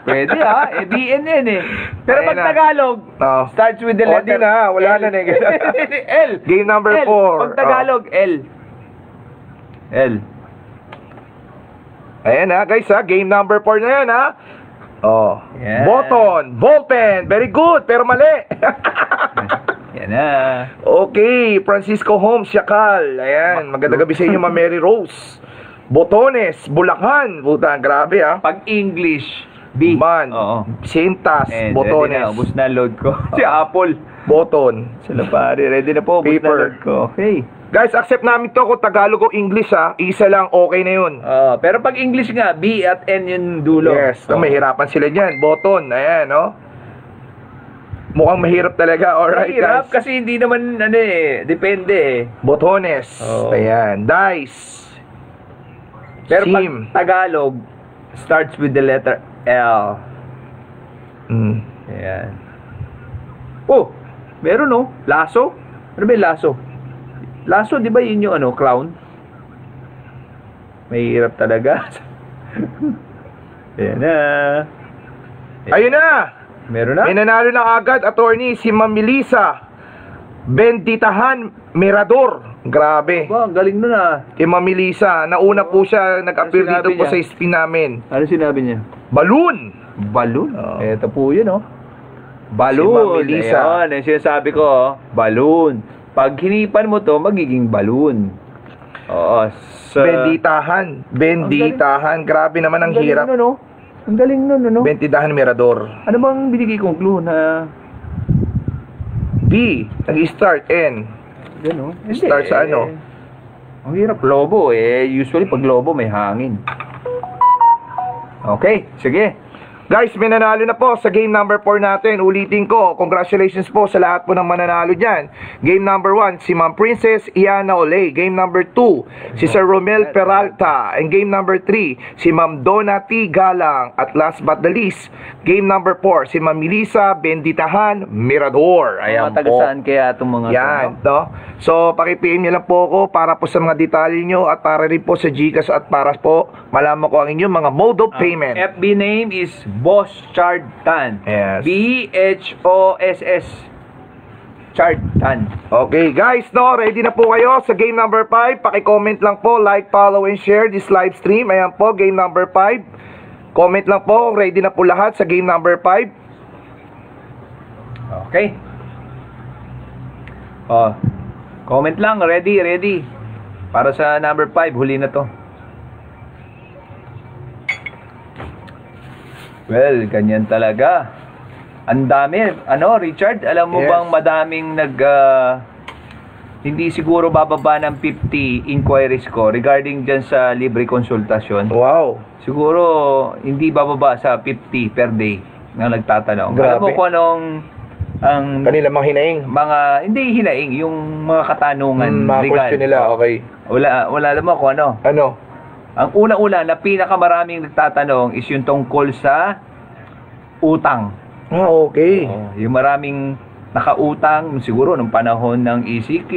Pwede Eh, BNN eh. Pero Ayun pag na. Tagalog, Oh. starts with the Oh, letter di na, wala L. na na. L. Game number L. 4. Pag Tagalog, L. L. Ayan ha, guys ha. Game number 4 na yan ha. Oh. Yan. Button, ballpen. Very good, pero mali. Yan na. Okay, Francisco Holmes, Yakal. Ayan, magandang gabi sa inyo, Ma'am Mary Rose. Botones, Bulacan. Puta, grabe ha. Pag English, B. Man, Oo. Sintas, Ready na. Botones, Ubus na load ko. Si Apple. Button. Sila pare. Ready na po. Ubus na Paper. load ko. Okay. Guys, accept namin to kung Tagalog o English ha. Isa lang, okay na yun. Pero pag English nga, B at N yung dulo. Yes, mahirapan sila dyan. Button, ayan, no? Mukhang mahirap talaga. Alright, Mahirap guys. kasi hindi naman, depende eh. Botones, Oo. ayan. Dice. Pero pag Sim. Tagalog, starts with the letter L. Mm. Ayan. Oh, meron no? Laso? Ano ba yung laso? Laso, di ba yun yung clown? Mahirap talaga. Ayan na. Ayun na! Meron na? May nanalo na agad, attorney, si Ma'am Melissa Benditahan Mirador. Grabe. Ba, ang galing nun ah. Kay Ma'am Melissa, nauna po siya, nag-appear Ano dito sinabi po niya? sa spin namin. Ano sinabi niya? Balloon! Balloon. Oo. Ito po yun, oh. Si Balloon. Ma'am Melissa. Ayan, yung sinasabi ko, oh. Balloon. Pag hinipan mo to, magiging balloon. Oo. So, Benditahan. Grabe naman ang galing hirap. nun, oh. Ang galing nun, ano? Benditahan Mirador. Ano bang binigay kong clue na... B, nag-start. N. Gano? Start sa ano? Ang hirap. Lobo, usually pag lobo may hangin. Okay, sige. Guys, may nanalo na po sa game number 4 natin. Ulitin ko, congratulations po sa lahat po ng mananalo dyan. Game number 1, si Ma'am Princess Iana Olay. Game number 2, si Sir Romel Peralta. And game number 3, si Ma'am Donna T. Galang. At last but the least, game number 4, si Ma'am Melissa Benditahan Mirador. Ayan Mga taga po. saan kaya itong mga Yan, no? So, paki-PM nyo lang po ako para po sa mga detalye nyo at para rin po sa GCash at para po malaman ko ang inyong mga mode of payment. FB name is Boss Chard Tan. Yes. B-H-O-S-S Chard Tan. Okay, guys, no? Ready na po kayo sa game number 5. Paki-comment lang po, like, follow, and share this live stream. Ayan po, game number 5. Comment lang po, ready na po lahat sa game number 5. Okay. Oh, comment lang, ready. Para sa number 5, huli na to. Well, ganyan talaga. Ang dami. Richard, alam mo Yes. bang madaming hindi siguro bababa ng 50 inquiries ko regarding dyan sa libre konsultasyon. Wow. Siguro hindi bababa sa 50 per day na nagtatanong. Grabe. Alam mo kung anong ang Kanila mga hinaing. mga hindi hinaing yung mga katanungan Mga legal. question nila, okay. Wala alam mo kung ano. Ano? Ang una-una na pinakamaraming nagtatanong is yung tungkol sa utang. Ah, okay. Yung maraming nakautang siguro nung panahon ng ECQ,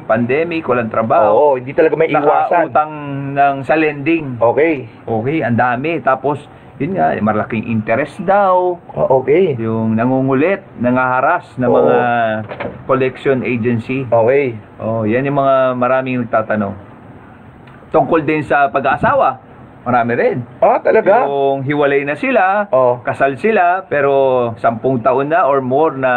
pandemic, walang trabaho. Oo, hindi talaga may iwasan. Nakautang sa lending. Okay. Okay, ang dami. Tapos yun nga, malaking interest daw. Ah, okay. Yung nangungulit, nangaharas ng Oo. mga collection agency. Okay. Yan yung mga maraming nagtatanong. Tungkol din sa pag-aasawa, marami rin. Ah, talaga? Yung hiwalay na sila, Oh. kasal sila, pero 10 taon na or more na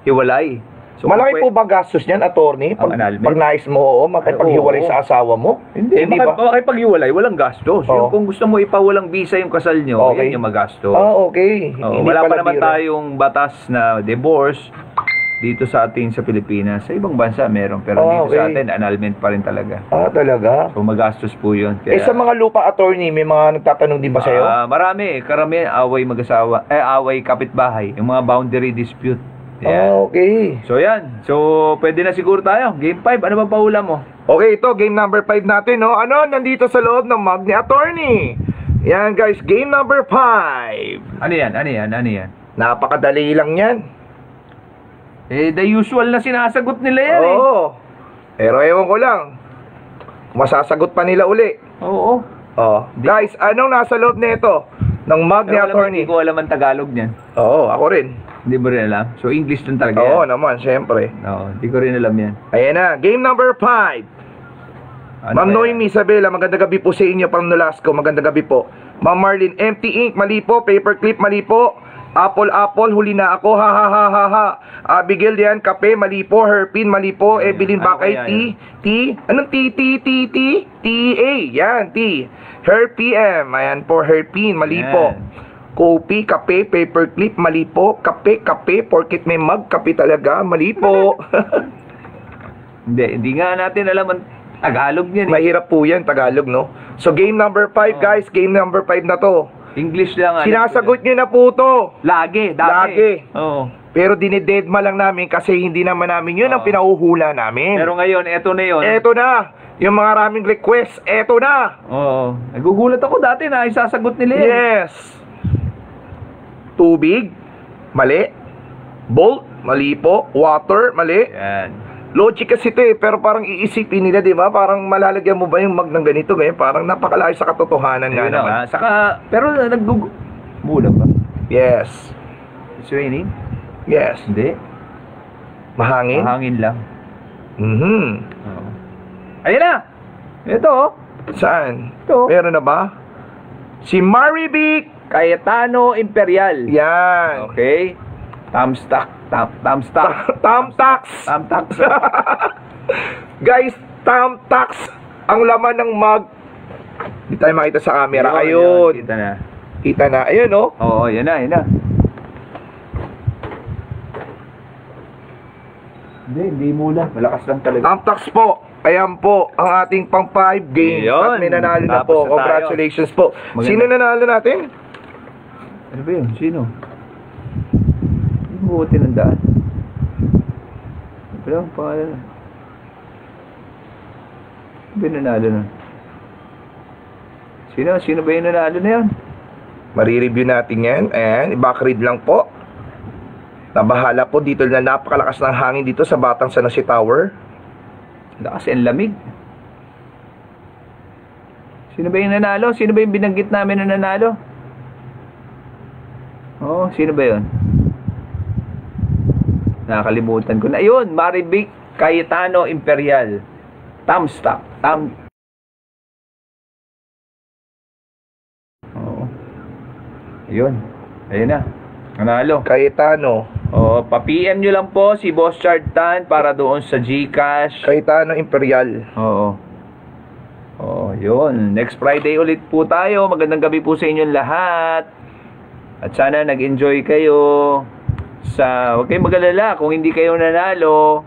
hiwalay. So, Malaki po ba gastos niyan, attorney? Ang annulment? Pag nais mo, makipaghiwalay Oo. sa asawa mo? Hindi ba? makipaghiwalay, walang gastos. Oo. Yung kung gusto mo ipawalang visa yung kasal nyo, Okay. yan yung magastos. Ah, okay. Oo, Hindi wala pa pala naman biro. tayong batas na divorce dito sa ating sa Pilipinas. Sa ibang bansa meron, pero Ah, dito sa okay. atin, annulment pa rin talaga. Ah, talaga? So magastos po yun. Eh, sa mga lupa, attorney, may mga nagtatanong din ba sa'yo? Marami. Karamihan, away mag-asawa. Away kapitbahay. Yung mga boundary dispute. Ah, Yan. okay. So yan. So pwede na siguro tayo. Game 5. Ano bang paula mo? Okay, ito, game number 5 natin, no? Ano, nandito sa loob ng mug ni attorney. Yan guys, game number 5. Ano yan? Ano yan? Ano yan? Napakadali lang yan. Eh, the usual na sinasagot nila yan eh. Oo. Pero ewan ko lang. Masasagot pa nila uli. Oo. Oh. Guys, anong nasa loob nito? Ng mug ni Pero alam mo, attorney? hindi ko alam ang Tagalog niyan. Oo, ako rin. Hindi mo rin alam? So, English lang talaga Oo yan? naman, syempre. Oo, hindi ko rin alam yan. Ayan na, game number 5. Ano Ma'am kaya? Noemi Isabela, magandang gabi po sa inyo, Pam Nolasco, magandang gabi po. Ma'am Marlene, empty ink, mali po. Paperclip, mali po. Apple, huli na ako, ha ha ha ha ha. Abigail yan, kape, mali po. Herpin, mali po. Evelyn Ano Bakay, kaya T. Anong T? T-A, yan, T. Her PM, ayan po, Herpin, mali Yan. po. Kopi, kape, paperclip, mali po. Kape, porkit may mug, kape talaga, mali po. Hindi nga natin alam ang Tagalog yan eh. Mahirap po yan, Tagalog, no? So, game number 5, guys. Game number 5 na to. English lang. alam ko Sinasagot nyo na po to. yan. Lagi, dati. Lagi. Oo. Pero dinidedma lang namin kasi hindi naman namin yun ang Oo. pinauhula namin. Pero ngayon, eto na yun. Eto na. Yung mga maraming request, eto na. Oo. Nagugulat ako dati na isasagot nila yan. Yes. Tubig, mali. Bolt, mali po. Water, mali. Yan. Logic kasi ito eh, pero parang iisipin nila, di ba? Parang malalagyan mo ba yung mag ng ganito, ganyan? Parang napakalayo sa katotohanan nga Ayun na naman. nga. Saka, pero Mulang ba? Yes. It's raining? Yes. Hindi. Mahangin? Mahangin lang. Mhm. Oo. Ayun na! Ito oh. Saan? Ito. Meron na ba? Si Marivic! Cayetano Imperial. Yan. Okay. Tamstock. Tamstock. Tamtax! Tamtax. Guys, Tamtax! Ang laman ng mug. Hindi tayo makita sa camera. Yun, Ayun. Kita na. Kita na. Ayun, oh. Oo, yan na, yan na. Hindi mula. Malakas lang talaga. Tamtax po. Ayan po, ang ating pang 5 games. Yun. At may nanalo na Tapos po. na tayo. Congratulations po. Maganda. Sino nanalo natin? Ano ba yun? Sino? Buti ng daan. Ano ang pangalan na? Ano ba yung nanalo na? Sino ba yung nanalo na yan? Marireview natin yan. Ayan, i-backread lang po. Nabahala po dito na napakalakas ng hangin dito sa Batang San Jose Tower. Lakas ang lamig. Sino ba yung nanalo? Sino ba yung binanggit namin na nanalo? Oo, sino ba yun? Nakakalimutan ko na. Ayun, Marivic Cayetano Imperial. Tamstock. Oo. Ayun. Ayun na. Nanalo. Cayetano. Oo, pa-PM nyo lang po si Boss Chard Tan para doon sa GCash. Cayetano Imperial. Oo. Oo, yun. Next Friday ulit po tayo. Magandang gabi po sa inyong lahat. At sana nag-enjoy kayo sa... Huwag kayong mag-alala. Kung hindi kayo nanalo,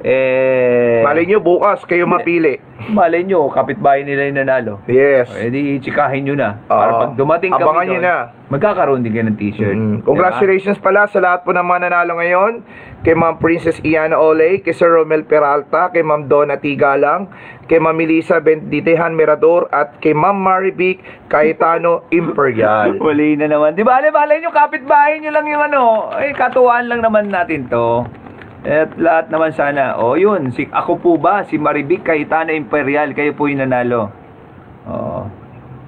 Malay nyo, bukas kayo mapili. malay nyo, kapitbahay nila yung nanalo. Yes. Eh di, tsikahin nyo na. Para pag dumating kami Abangan nyo doon, na. magkakaroon din kayo ng t-shirt. Congratulations pala sa lahat po ng mga nanalo ngayon. Kay Ma'am Princess Iana Olay, kay Sir Romel Peralta, kay Ma'am Donna Tigalang, kay Ma'am Melissa Benditehan Mirador, at kay Ma'am Marivic Cayetano Imperial. Wali na naman. Di ba, malay nyo, kapitbahay nyo lang yung ano. Eh, katuwaan lang naman natin to. At lahat naman sana. O yun, ako po ba? Si Marivic Cayetano Imperial. Kayo po yung nanalo. O,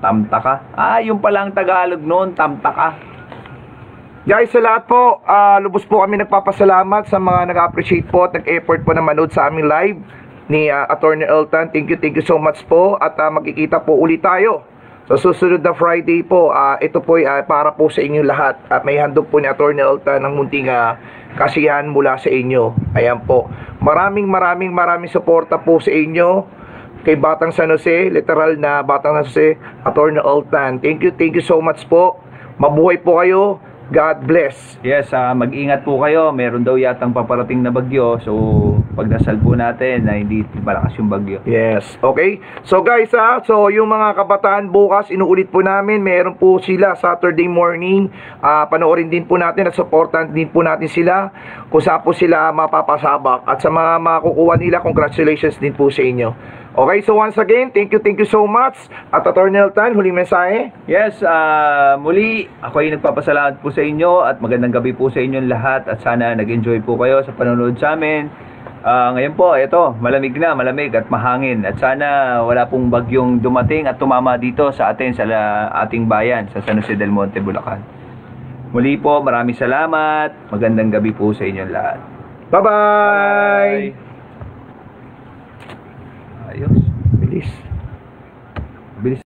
Tamtaka. Yung palang Tagalog noon, Tamtaka. Guys, sa lahat po, lubos po kami nagpapasalamat sa mga nag-appreciate po at nag-effort po na manood sa aming live ni Attorney Elton. Thank you so much po. At magkikita po ulit tayo sa susunod na Friday po. Ito po para po sa inyong lahat. At may handog po ni Attorney Elton ng munting kasiyahan mula sa inyo. Ayan po. Maraming suporta po sa inyo kay Batang San Jose, literal na Batang San Jose, Attorney Elton. Thank you so much po. Mabuhay po kayo. God bless. Yes, mag-ingat po kayo. Meron daw yatang paparating na bagyo. So, pagdasal po natin na hindi malakas yung bagyo. Yes, okay. So guys so yung mga kabataan bukas, inuulit po namin, meron po sila Saturday morning. Panoorin din po natin at supportan din po natin sila kung saan po sila mapapasabak. At sa mga makukuha nila, congratulations din po sa inyo. Okay, so once again, thank you so much. At Atty. Eltan, huling mensahe. Yes, muli, ako ay nagpapasalamat po sa inyo at magandang gabi po sa inyong lahat at sana nag-enjoy po kayo sa panonood sa amin. Ngayon po, ito, malamig at mahangin at sana wala pong bagyong dumating at tumama dito sa atin, sa ating bayan, sa San Jose del Monte, Bulacan. Muli po, maraming salamat. Magandang gabi po sa inyong lahat. Bye-bye! Ayos. Bilis.